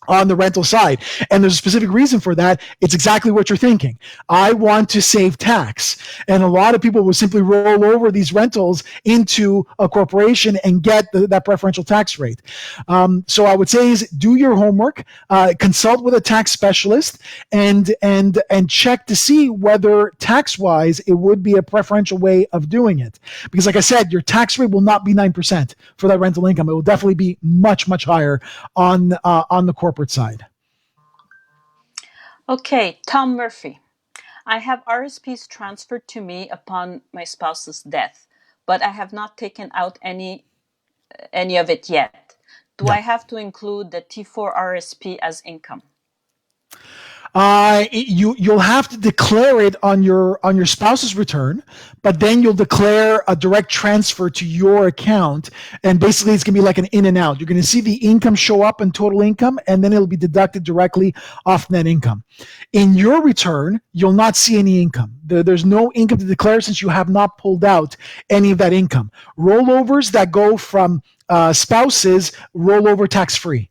on the rental side. And there's a specific reason for that. It's exactly what you're thinking. I want to save tax. And a lot of people will simply roll over these rentals into a corporation and get that preferential tax rate. So I would say is do your homework, consult with a tax specialist, and check to see whether tax-wise it would be a preferential way of doing it. Because like I said, your tax rate will not be 9% for that rental income. It will definitely be much, much higher on the corporate side. Okay, Tom Murphy. I have RSPs transferred to me upon my spouse's death, but I have not taken out any of it yet. Do I have to include the T4 RSP as income? You'll have to declare it on your spouse's return, but then you'll declare a direct transfer to your account, and basically it's gonna be like an in and out. You're gonna see the income show up in total income, and then it'll be deducted directly off net income. In your return, you'll not see any income. There's no income to declare since you have not pulled out any of that income. Rollovers that go from spouses roll over tax free.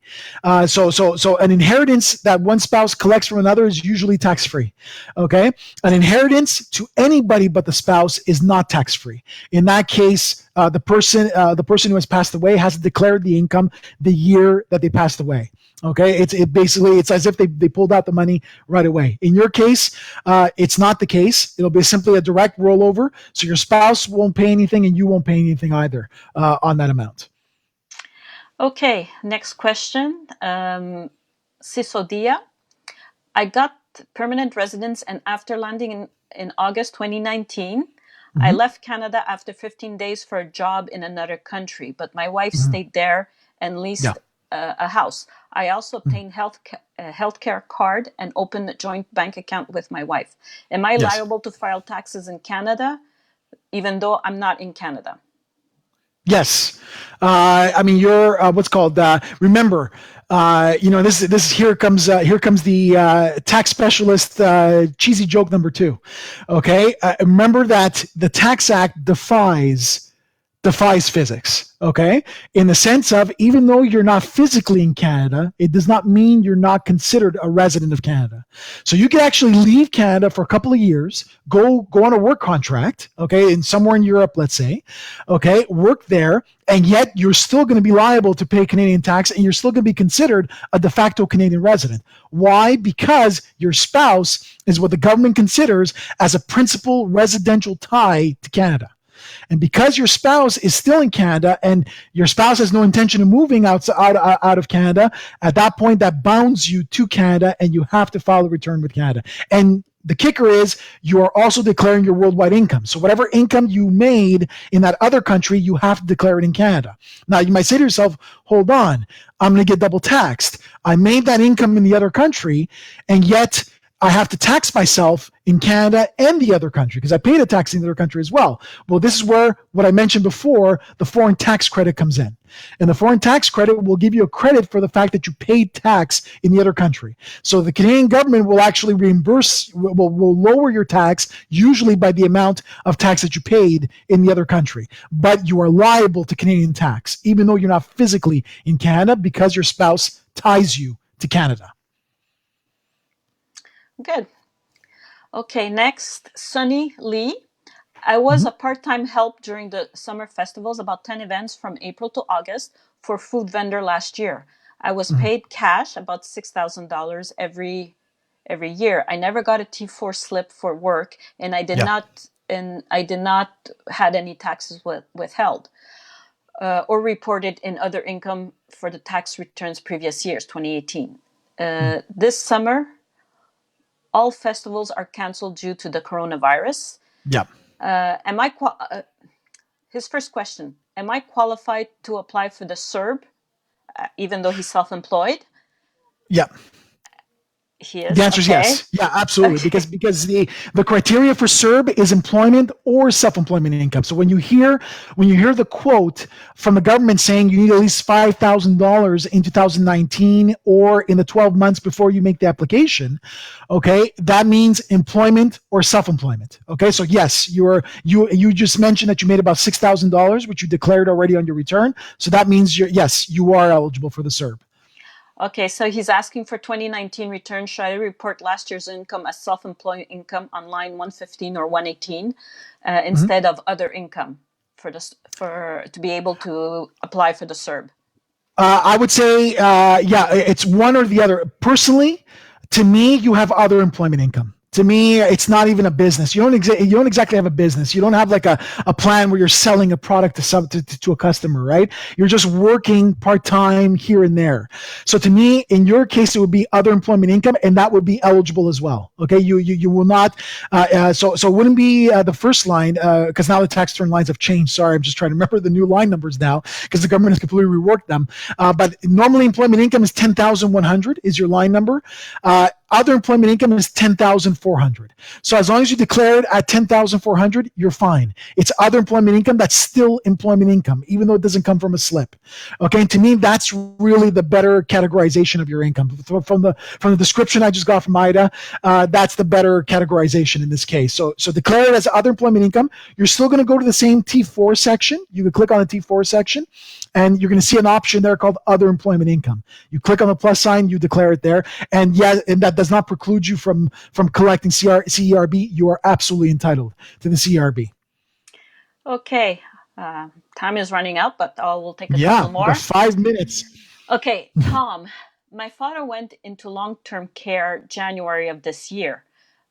So an inheritance that one spouse collects from another is usually tax free. Okay, an inheritance to anybody but the spouse is not tax free. In that case, the person who has passed away has declared the income the year that they passed away. Okay, it's as if they pulled out the money right away. In your case, it's not the case. It'll be simply a direct rollover, so your spouse won't pay anything and you won't pay anything either on that amount. Okay, next question. Sisodia. I got permanent residence, and after landing in August 2019, I left Canada after 15 days for a job in another country, but my wife stayed there and leased a house. I also obtained healthcare card and opened a joint bank account with my wife. Am I liable to file taxes in Canada, even though I'm not in Canada? Yes, I mean you're what's called. Remember, this here comes the tax specialist cheesy joke number 2. Okay, remember that the Tax Act defies physics, okay? In the sense of, even though you're not physically in Canada, it does not mean you're not considered a resident of Canada. So you can actually leave Canada for a couple of years, go on a work contract, okay, in somewhere in Europe, let's say, okay, work there, and yet you're still going to be liable to pay Canadian tax, and you're still going to be considered a de facto Canadian resident. Why? Because your spouse is what the government considers as a principal residential tie to Canada. And because your spouse is still in Canada and your spouse has no intention of moving out of Canada, at that point that bounds you to Canada and you have to file a return with Canada. And the kicker is you are also declaring your worldwide income. So whatever income you made in that other country, you have to declare it in Canada. Now you might say to yourself, hold on, I'm going to get double taxed. I made that income in the other country, and yet I have to tax myself in Canada and the other country because I paid a tax in the other country as well. Well, this is where what I mentioned before, the foreign tax credit comes in. And the foreign tax credit will give you a credit for the fact that you paid tax in the other country. So the Canadian government will actually reimburse, will lower your tax, usually by the amount of tax that you paid in the other country. But you are liable to Canadian tax, even though you're not physically in Canada because your spouse ties you to Canada. Good. Okay, next, Sunny Lee. I was a part-time help during the summer festivals, about 10 events from April to August for food vendor last year. I was paid cash, about $6,000 every year. I never got a T4 slip for work, and I did not had any taxes withheld or reported in other income for the tax returns previous years, 2018. This summer, all festivals are canceled due to the coronavirus. His first question, am I qualified to apply for the CERB, even though he's self-employed? Yeah. He is. The answer is yes. Yeah, absolutely. Okay. Because the criteria for CERB is employment or self-employment income. So when you hear the quote from the government saying you need at least $5,000 in 2019 or in the 12 months before you make the application, okay, that means employment or self-employment. Okay, so yes, you just mentioned that you made about $6,000, which you declared already on your return. So that means you are eligible for the CERB. Okay, so he's asking for 2019 return. Should I report last year's income as self-employed income on line 115 or 118 instead of other income to be able to apply for the CERB? I would say, it's one or the other. Personally, to me, you have other employment income. To me, it's not even a business. You don't exactly have a business. You don't have like a plan where you're selling a product to a customer, right? You're just working part-time here and there. So to me, in your case, it would be other employment income, and that would be eligible as well. Okay, you will not. So it wouldn't be the first line because now the tax return lines have changed. Sorry, I'm just trying to remember the new line numbers now because the government has completely reworked them. But normally, employment income is 10,100 is your line number. other employment income is 10,400. So as long as you declare it at 10,400, you're fine. It's other employment income that's still employment income, even though it doesn't come from a slip. Okay, and to me, that's really the better categorization of your income. From the description I just got from Ida, that's the better categorization in this case. So declare it as other employment income. You're still going to go to the same T4 section. You can click on the T4 section, and you're going to see an option there called other employment income. You click on the plus sign, you declare it there, and that does not preclude you from collecting CERB. You are absolutely entitled to the CERB. Okay, time is running out, but we'll take a Yeah, couple we more. got 5 minutes. Okay, Tom, my father went into long-term care January of this year.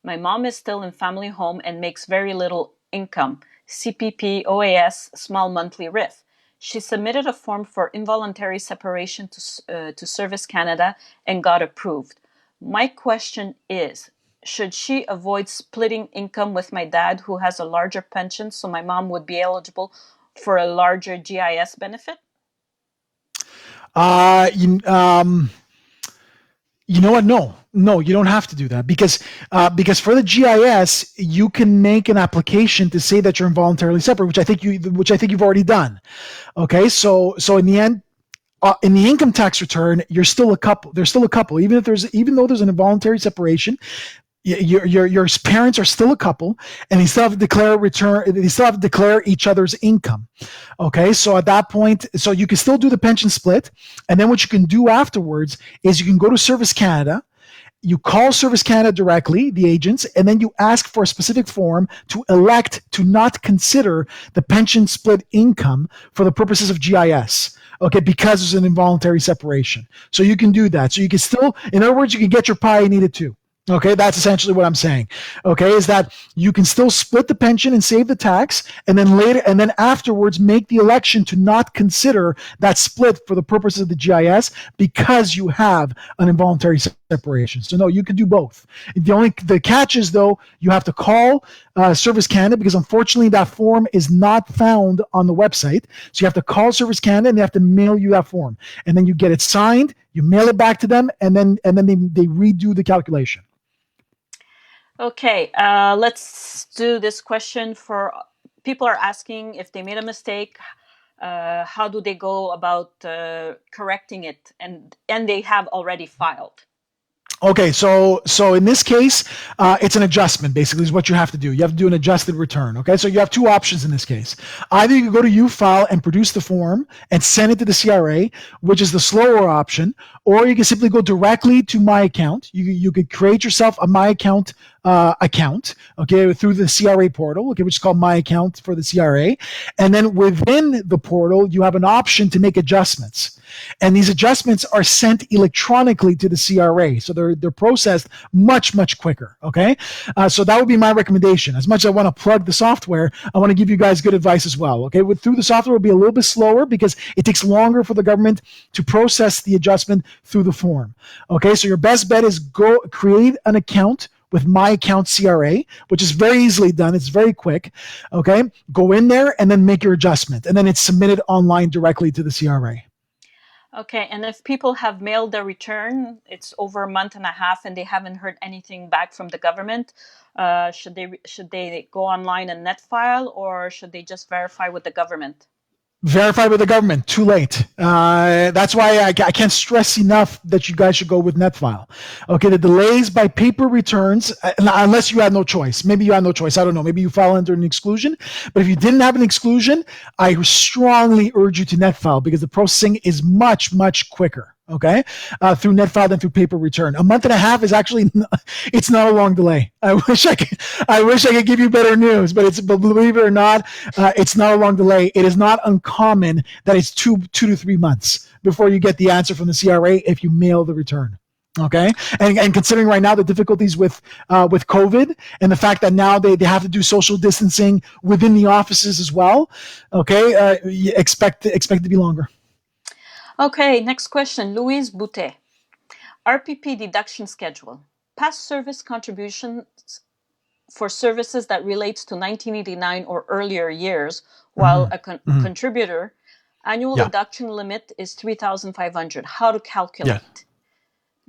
My mom is still in family home and makes very little income, CPP, OAS, small monthly RIF. She submitted a form for involuntary separation to Service Canada and got approved. My question is, should she avoid splitting income with my dad, who has a larger pension, so my mom would be eligible for a larger GIS benefit? Uh, you, um, you know what? No, you don't have to do that because for the GIS, you can make an application to say that you're involuntarily separate, which I think you've already done. Okay, so in the end, in the income tax return, you're still a couple. There's still a couple, even though there's an involuntary separation. Your parents are still a couple, and they still have to declare return. They still have to declare each other's income. Okay, so at that point, so you can still do the pension split, and then what you can do afterwards is you can go to Service Canada. You call Service Canada directly, the agents, and then you ask for a specific form to elect to not consider the pension split income for the purposes of GIS. Okay, because there's an involuntary separation. So you can do that. So you can still, in other words, you can get your pie and eat it too. Okay, that's essentially what I'm saying. Okay, is that you can still split the pension and save the tax, and then afterwards make the election to not consider that split for the purposes of the GIS because you have an involuntary separation. So no, you can do both. The catch is though you have to call Service Canada because unfortunately that form is not found on the website. So you have to call Service Canada and they have to mail you that form, and then you get it signed. You mail it back to them, and then they redo the calculation. Okay, let's do this question for people are asking if they made a mistake, how do they go about correcting it, and they have already filed. Okay, so in this case, it's an adjustment. Basically, is what you have to do. You have to do an adjusted return. Okay, so you have two options in this case. Either you can go to UFile and produce the form and send it to the CRA, which is the slower option, or you can simply go directly to My Account. You could create yourself a My Account account, okay, through the CRA portal, okay, which is called My Account for the CRA, and then within the portal, you have an option to make adjustments. And these adjustments are sent electronically to the CRA, so they're processed much quicker. Okay, so that would be my recommendation. As much as I want to plug the software, I want to give you guys good advice as well. Okay, through the software, will be a little bit slower because it takes longer for the government to process the adjustment through the form. Okay, so your best bet is go create an account with My Account CRA, which is very easily done. It's very quick. Okay, go in there and then make your adjustment, and then it's submitted online directly to the CRA. Okay, and if people have mailed their return, it's over a month and a half, and they haven't heard anything back from the government, should they go online and net file, or should they just verify with the government? Verify with the government. Too late. That's why I can't stress enough that you guys should go with NetFile. Okay, the delays by paper returns, unless you had no choice. Maybe you had no choice. I don't know. Maybe you file under an exclusion. But if you didn't have an exclusion, I strongly urge you to NetFile because the processing is much quicker. Okay, through NetFile than through paper return. A month and a half is actually it's not a long delay. I wish I could give you better news, but believe it or not, it's not a long delay. It is not uncommon that it's two to 3 months before you get the answer from the CRA if you mail the return. Okay, and considering right now the difficulties with COVID and the fact that now they have to do social distancing within the offices as well. Okay, expect it to be longer. Okay, next question, Louise Boutet. RPP deduction schedule. Past service contributions for services that relates to 1989 or earlier years, while a contributor, annual deduction limit is 3,500. How to calculate?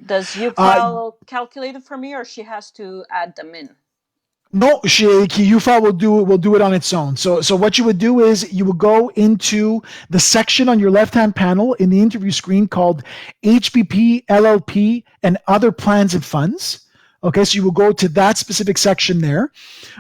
Does Uh, UFile calculate it for me, or she has to add them in? No, UFile will do it on its own. So what you would do is you would go into the section on your left hand panel in the interview screen called HBP, LLP, and other plans and funds. Okay, so you will go to that specific section there.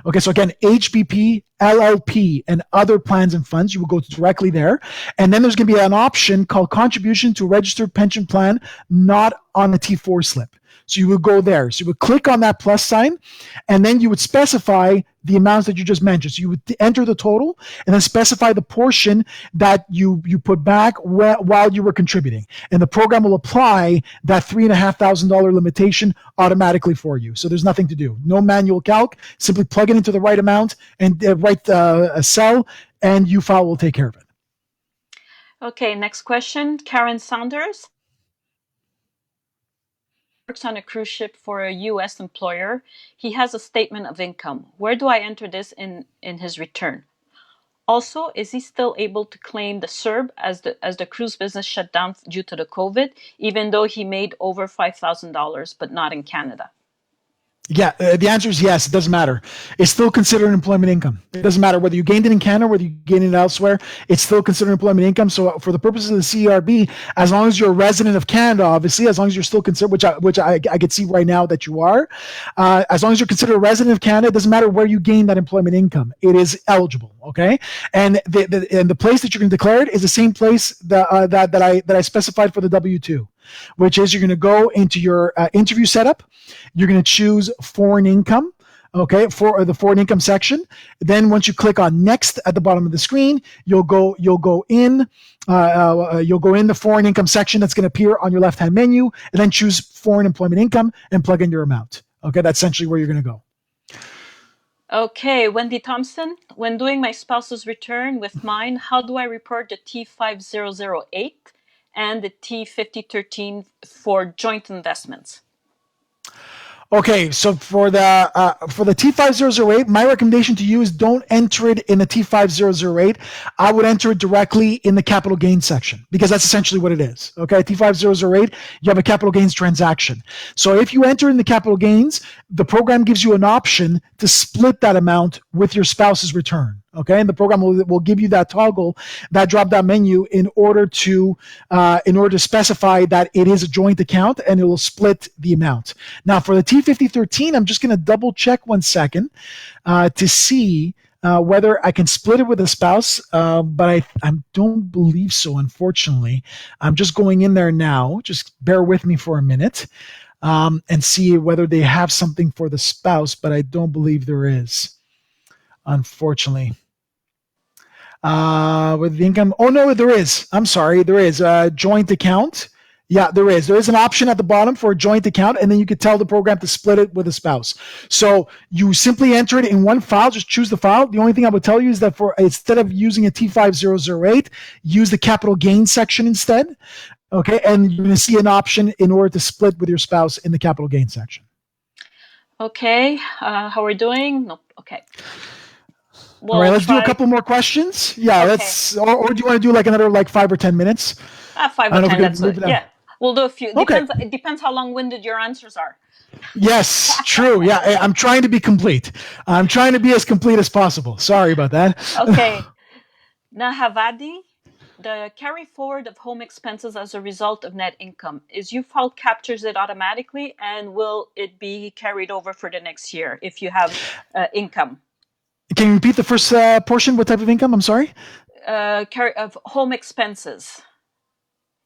Okay, so again, HBP, LLP, and other plans and funds. You will go directly there, and then there's going to be an option called contribution to a registered pension plan, not on a T4 slip. So you would go there. So you would click on that plus sign, and then you would specify the amounts that you just mentioned. So you would enter the total and then specify the portion that you put back while you were contributing. And the program will apply that $3,500 limitation automatically for you. So there's nothing to do. No manual calc. Simply plug it into the right amount and write a cell, and UFile will take care of it. Okay, next question. Karen Saunders works on a cruise ship for a U.S. employer. He has a statement of income. Where do I enter this in his return? Also, is he still able to claim the CERB as the cruise business shut down due to the COVID, even though he made over $5,000, but not in Canada? Yeah, the answer is yes. It doesn't matter. It's still considered employment income. It doesn't matter whether you gained it in Canada or whether you gained it elsewhere. It's still considered employment income. So for the purposes of the CERB, as long as you're a resident of Canada, obviously, as long as you're still considered, which I could see right now that you are, as long as you're considered a resident of Canada, it doesn't matter where you gain that employment income. It is eligible. Okay, and the place that you're going to declare it is the same place that I specified for the W-2. Which is you're going to go into your interview setup. You're going to choose foreign income, okay, for the foreign income section. Then once you click on next at the bottom of the screen, you'll go in the foreign income section that's going to appear on your left-hand menu, and then choose foreign employment income and plug in your amount. Okay, that's essentially where you're going to go. Okay, Wendy Thompson, when doing my spouse's return with mine, how do I report the T5008 and the T5013 for joint investments? Okay, so for the T5008, my recommendation to you is don't enter it in the T5008. I would enter it directly in the capital gains section because that's essentially what it is. Okay, T5008, you have a capital gains transaction. So if you enter in the capital gains, the program gives you an option to split that amount with your spouse's return. Okay, and the program will give you that toggle, that drop-down menu, in order to specify that it is a joint account, and it will split the amount. Now, for the T5013, I'm just going to double check 1 second to see whether I can split it with a spouse, but I don't believe so, unfortunately. I'm just going in there now. Just bear with me for a minute and see whether they have something for the spouse, but I don't believe there is, unfortunately. With the income, oh no, there is. I'm sorry, there is a joint account. Yeah, there is. There is an option at the bottom for a joint account, and then you could tell the program to split it with a spouse. So you simply enter it in one file. Just choose the file. The only thing I would tell you is that instead of using a T5008, use the capital gains section instead. Okay, and you're going to see an option in order to split with your spouse in the capital gains section. Okay, how are we doing? Nope. Okay. All right, let's do a couple more questions. Yeah, okay. Or do you want to do like another 5 or 10 minutes? 5 or 10. Yeah, we'll do a few. Okay. It depends how long-winded your answers are. Yes, true. Yeah, I'm trying to be complete. I'm trying to be as complete as possible. Sorry about that. Okay. Nahavadi, the carry forward of home expenses as a result of net income. Is UFile captures it automatically, and will it be carried over for the next year if you have income? Can you repeat the first portion? What type of income? I'm sorry. Carry of home expenses.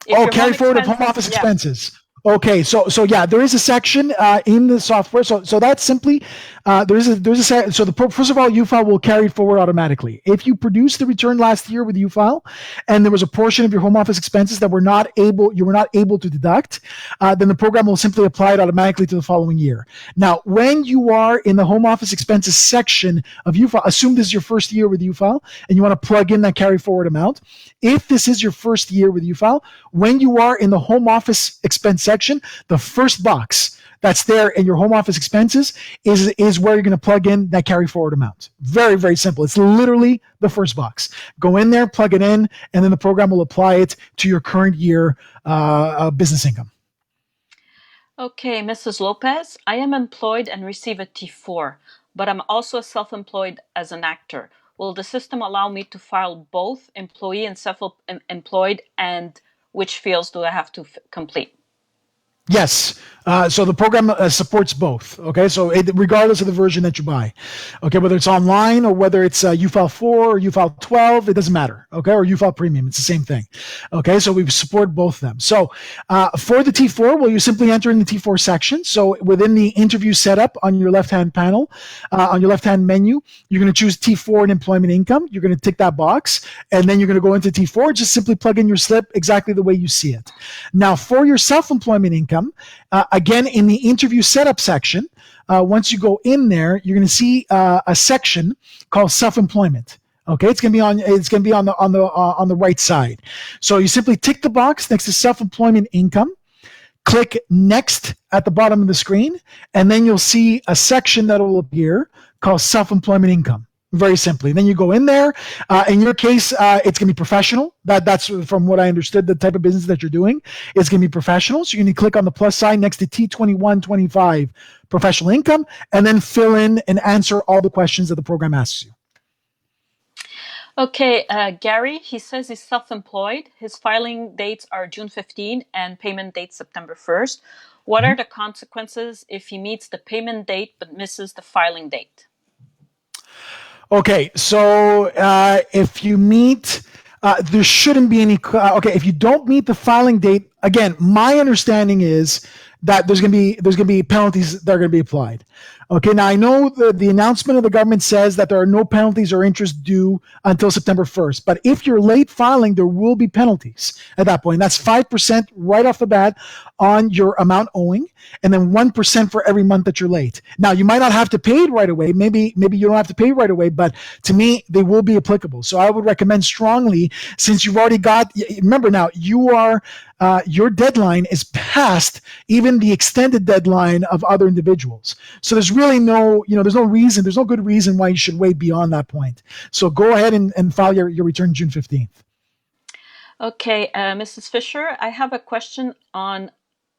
Carry forward of home office expenses. Okay, so yeah, there is a section in the software. So that's simply first of all, UFile will carry forward automatically. If you produced the return last year with UFile, and there was a portion of your home office expenses that you were not able to deduct, then the program will simply apply it automatically to the following year. Now, when you are in the home office expenses section of UFile, assume this is your first year with UFile, and you want to plug in that carry forward amount. If this is your first year with UFile, when you are in the home office expense section, the first box that's there in your home office expenses is where you're going to plug in that carry forward amount. Very, very simple. It's literally the first box. Go in there, plug it in, and then the program will apply it to your current year business income. Okay, Mrs. Lopez, I am employed and receive a T4, but I'm also self-employed as an actor. Will the system allow me to file both employee and self-employed, and which fields do I have to complete? Yes. So the program supports both. Okay. So regardless of the version that you buy, okay, whether it's online or whether it's UFile 4 or UFile 12, it doesn't matter. Okay. Or UFile Premium, it's the same thing. Okay. So we support both of them. So for the T4, well, you simply enter in the T4 section. So within the interview setup on your left-hand panel, on your left-hand menu, you're going to choose T4 and employment income. You're going to tick that box, and then you're going to go into T4. Just simply plug in your slip exactly the way you see it. Now, for your self-employment income, again, in the interview setup section, once you go in there, you're going to see a section called self-employment. Okay, it's going to be on the right side. So you simply tick the box next to self-employment income, click next at the bottom of the screen, and then you'll see a section that will appear called self-employment income. Very simply. Then you go in there. In your case, it's going to be professional. That's from what I understood, the type of business that you're doing. It's going to be professional. So you're going to click on the plus sign next to T2125 professional income, and then fill in and answer all the questions that the program asks you. Okay, Gary, he says he's self-employed. His filing dates are June 15 and payment date September 1st. What are the consequences if he meets the payment date but misses the filing date? Okay, so if you meet, there shouldn't be any. Okay, if you don't meet the filing date, again, my understanding is that there's going to be penalties that are going to be applied. Okay, now I know the announcement of the government says that there are no penalties or interest due until September 1st. But if you're late filing, there will be penalties at that point. That's 5% right off the bat on your amount owing, and then 1% for every month that you're late. Now, you might not have to pay it right away. Maybe you don't have to pay right away, but to me, they will be applicable. So I would recommend strongly, since you've already got, remember now, your deadline is past even the extended deadline of other individuals. So there's really there's no good reason why you should wait beyond that point. So go ahead and file your return June 15th. Okay, Mrs. Fisher, I have a question on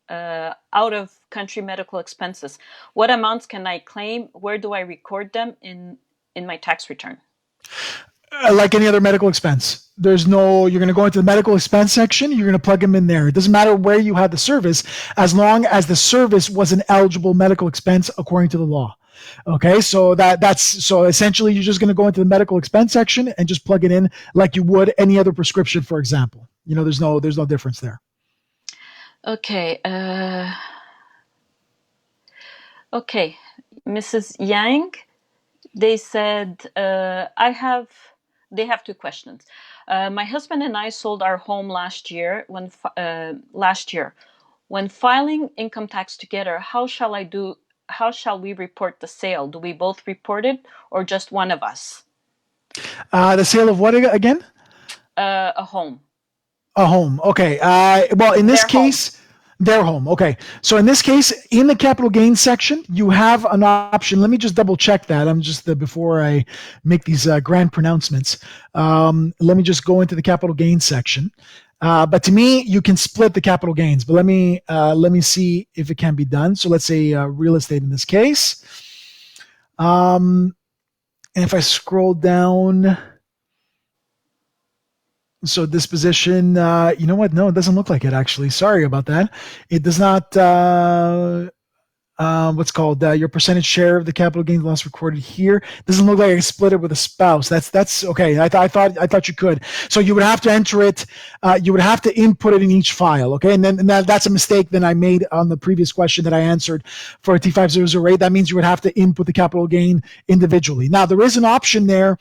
out-of-country medical expenses. What amounts can I claim? Where do I record them in my tax return? Like any other medical expense. You're going to go into the medical expense section, you're going to plug them in there. It doesn't matter where you had the service, as long as the service was an eligible medical expense according to the law. Okay, so so essentially you're just going to go into the medical expense section and just plug it in like you would any other prescription, for example. There's no difference there. Okay. Okay, Mrs. Yang, they said they have two questions. My husband and I sold our home last year. When filing income tax together, how shall we report the sale? Do we both report it or just one of us? The sale of what again? A home. A home. Okay. Well, in this case, their home. Okay. So in this case, in the capital gains section, you have an option. Let me just double check that. I'm just before I make these grand pronouncements. Let me just go into the capital gains section. But to me, you can split the capital gains. But let me see if it can be done. So let's say real estate in this case. And if I scroll down. So disposition, you know what? No, it doesn't look like it actually. Sorry about that. It does not, what's called your percentage share of the capital gains loss recorded here. Doesn't look like I split it with a spouse. That's okay. I thought you could. So you would have to enter it. You would have to input it in each file. Okay, and that's a mistake that I made on the previous question that I answered for T5008. That means you would have to input the capital gain individually. Now there is an option there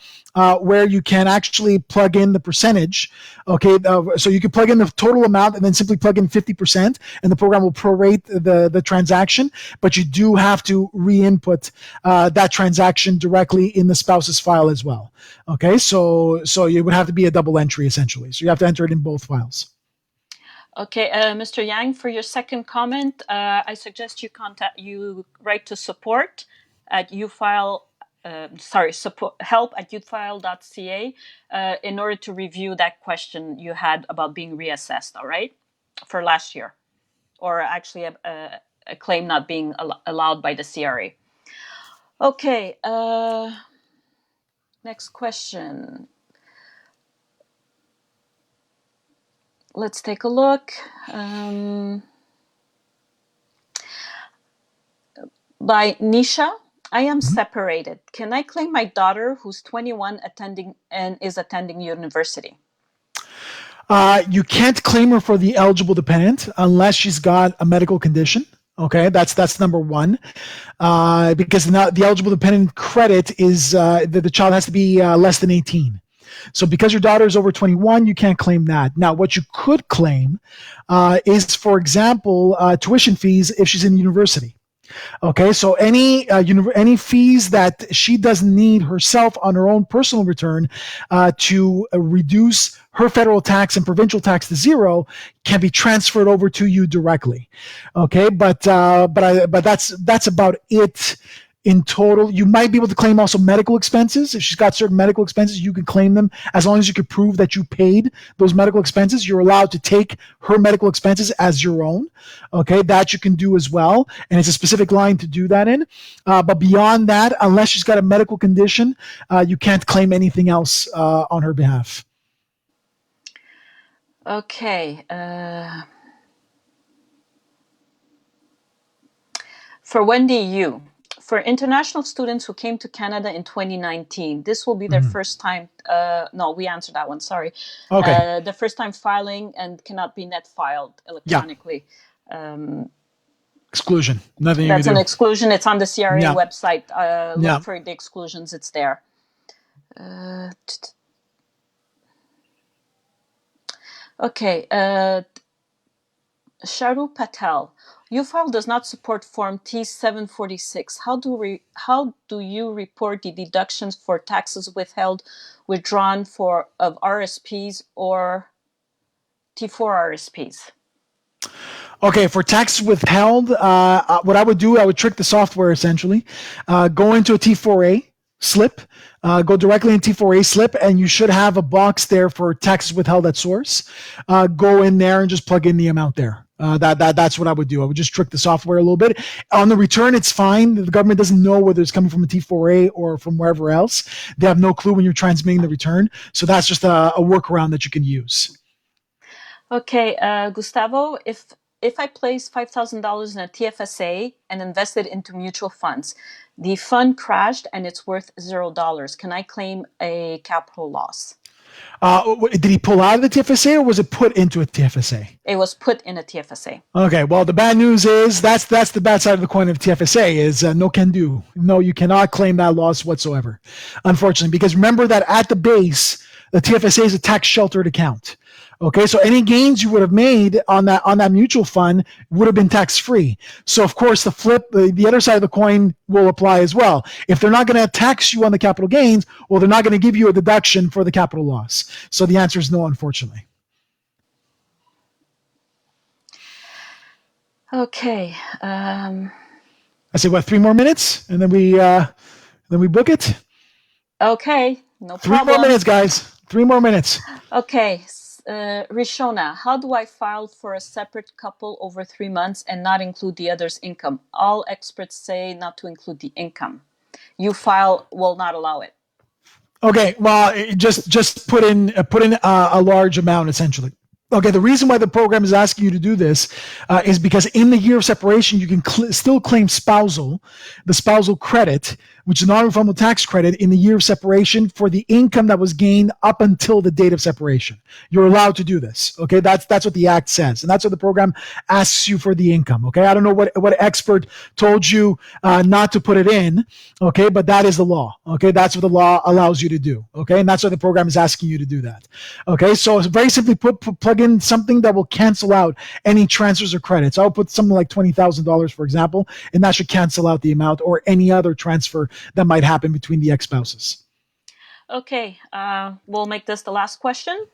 where you can actually plug in the percentage. Okay, so you can plug in the total amount and then simply plug in 50%, and the program will prorate the transaction. But you do have to re-input that transaction directly in the spouse's file as well. Okay, so it would have to be a double entry essentially. So you have to enter it in both files. Okay, Mr. Yang, for your second comment, I suggest you write to support at UFile. Help at UFile.ca in order to review that question you had about being reassessed. All right, for last year, or actually claim not being allowed by the CRA. Okay, next question. Let's take a look. By Nisha, I am separated. Can I claim my daughter who's 21 is attending university? You can't claim her for the eligible dependent unless she's got a medical condition. Okay, that's number one, because the eligible dependent credit is that the child has to be less than 18. So because your daughter is over 21, you can't claim that. Now, what you could claim is, for example, tuition fees if she's in university. Okay, so any fees that she doesn't need herself on her own personal return to reduce her federal tax and provincial tax to zero can be transferred over to you directly. Okay, but that's about it. In total, you might be able to claim also medical expenses. If she's got certain medical expenses, you can claim them as long as you can prove that you paid those medical expenses. You're allowed to take her medical expenses as your own. Okay, that you can do as well. And it's a specific line to do that in. But beyond that, unless she's got a medical condition, you can't claim anything else on her behalf. Okay. For Wendy Yu. For international students who came to Canada in 2019, this will be their first time. No, we answered that one. Sorry. Okay. The first time filing and cannot be net filed electronically. Yeah. Exclusion. Nothing you That's can do. An exclusion. It's on the CRA Yeah. website. Look for the exclusions. It's there. Okay. Sharu Patel. UFile does not support Form T746. How do you report the deductions for taxes withheld, withdrawn of RSPs or T4 RSPs? Okay, for taxes withheld, what I would do, I would trick the software essentially. Go into a T4A slip, go directly in T4A slip, and you should have a box there for taxes withheld at source. Go in there and just plug in the amount there. That's what I would do. I would just trick the software a little bit. On the return, it's fine. The government doesn't know whether it's coming from a T4A or from wherever else. They have no clue when you're transmitting the return. So that's just a workaround that you can use. Okay, Gustavo, if I place $5,000 in a TFSA and invest it into mutual funds, the fund crashed and it's worth $0. Can I claim a capital loss? Did he pull out of the TFSA or was it put into a TFSA? It was put in a TFSA. Okay, well, the bad news is that's the bad side of the coin of TFSA is no can do. No, you cannot claim that loss whatsoever, unfortunately, because remember that at the base, the TFSA is a tax sheltered account. Okay, so any gains you would have made on that mutual fund would have been tax free. So of course the other side of the coin will apply as well. If they're not going to tax you on the capital gains, well, they're not going to give you a deduction for the capital loss. So the answer is no, unfortunately. Okay. I say what, 3 more minutes, and then we book it. Okay, no problem. 3 more minutes, guys. 3 more minutes. Okay. Rishona, how do I file for a separate couple over 3 months and not include the other's income? All experts say not to include the income. UFile will not allow it. Okay, well, just put in a large amount essentially. Okay, the reason why the program is asking you to do this is because in the year of separation, you can still claim the spousal credit, which is a non-refundable tax credit in the year of separation for the income that was gained up until the date of separation. You're allowed to do this. Okay, that's what the act says, and that's what the program asks you for the income. Okay, I don't know what expert told you not to put it in. Okay, but that is the law. Okay, that's what the law allows you to do. Okay, and that's why the program is asking you to do that. Okay, so very simply plug in something that will cancel out any transfers or credits. I'll put something like $20,000, for example, and that should cancel out the amount or any other transfer that might happen between the ex-spouses. Okay, we'll make this the last question.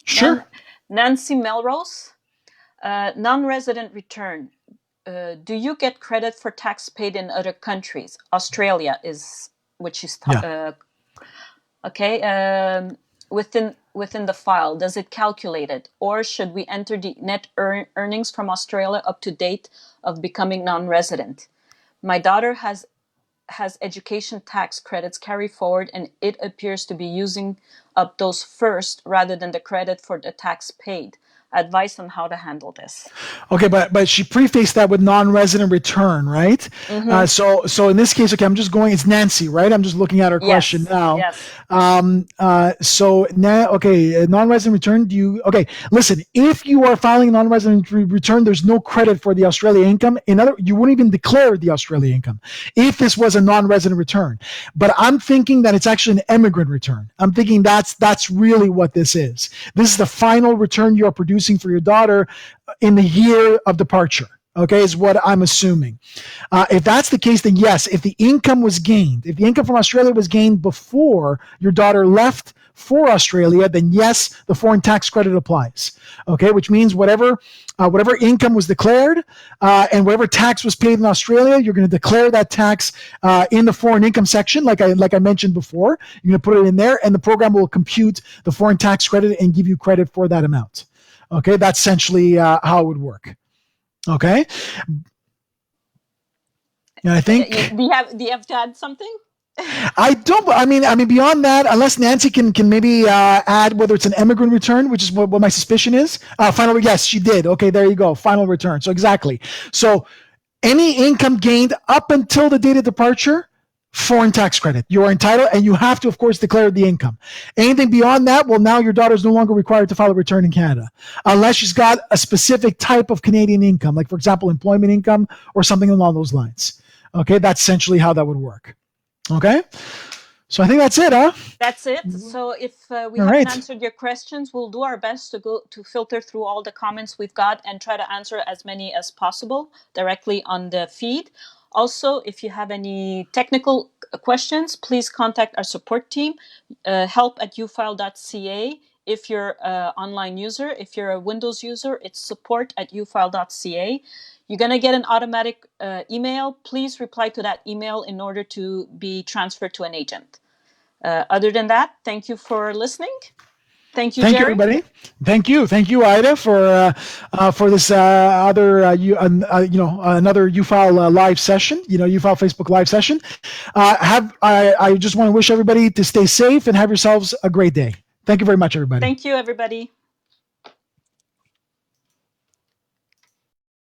Sure. Nancy Melrose, non-resident return. Do you get credit for tax paid in other countries? Australia is, which is okay. within the file, does it calculate it? Or should we enter the net earnings from Australia up to date of becoming non-resident? My daughter has education tax credits carry forward, and it appears to be using up those first rather than the credit for the tax paid. Advice on how to handle this. Okay, but she prefaced that with non-resident return, right? So in this case, okay, I'm just going. It's Nancy, right? I'm just looking at her question now. Yes. So now, okay, non-resident return. Do you? Okay, listen. If you are filing a non-resident return, there's no credit for the Australia income. You wouldn't even declare the Australia income if this was a non-resident return. But I'm thinking that it's actually an immigrant return. I'm thinking that's really what this is. This is the final return you are producing for your daughter in the year of departure, okay, is what I'm assuming. If that's the case, then yes, if the income from Australia was gained before your daughter left for Australia, then yes, the foreign tax credit applies, okay, which means whatever income was declared and whatever tax was paid in Australia, you're going to declare that tax in the foreign income section, like I mentioned before. You're going to put it in there, and the program will compute the foreign tax credit and give you credit for that amount. Okay, that's essentially how it would work. Okay, and I think do you have to add something? I don't. I mean, beyond that, unless Nancy can maybe add whether it's an immigrant return, which is what my suspicion is. Final, yes, she did. Okay, there you go. Final return. So exactly. So any income gained up until the date of departure, foreign tax credit. You are entitled, and you have to, of course, declare the income. Anything beyond that, well, now your daughter is no longer required to file a return in Canada, unless she's got a specific type of Canadian income, like, for example, employment income or something along those lines. Okay, that's essentially how that would work. Okay, so I think that's it, huh? That's it. So if we haven't answered your questions, we'll do our best to filter through all the comments we've got and try to answer as many as possible directly on the feed. Also, if you have any technical questions, please contact our support team, help@ufile.ca. If you're an online user, if you're a Windows user, it's support@ufile.ca. You're going to get an automatic email. Please reply to that email in order to be transferred to an agent. Other than that, thank you for listening. Thank you, Jerry. Thank you, everybody. Thank you, Ida, for this another UFile live session. UFile Facebook live session. I just want to wish everybody to stay safe and have yourselves a great day. Thank you very much, everybody. Thank you, everybody.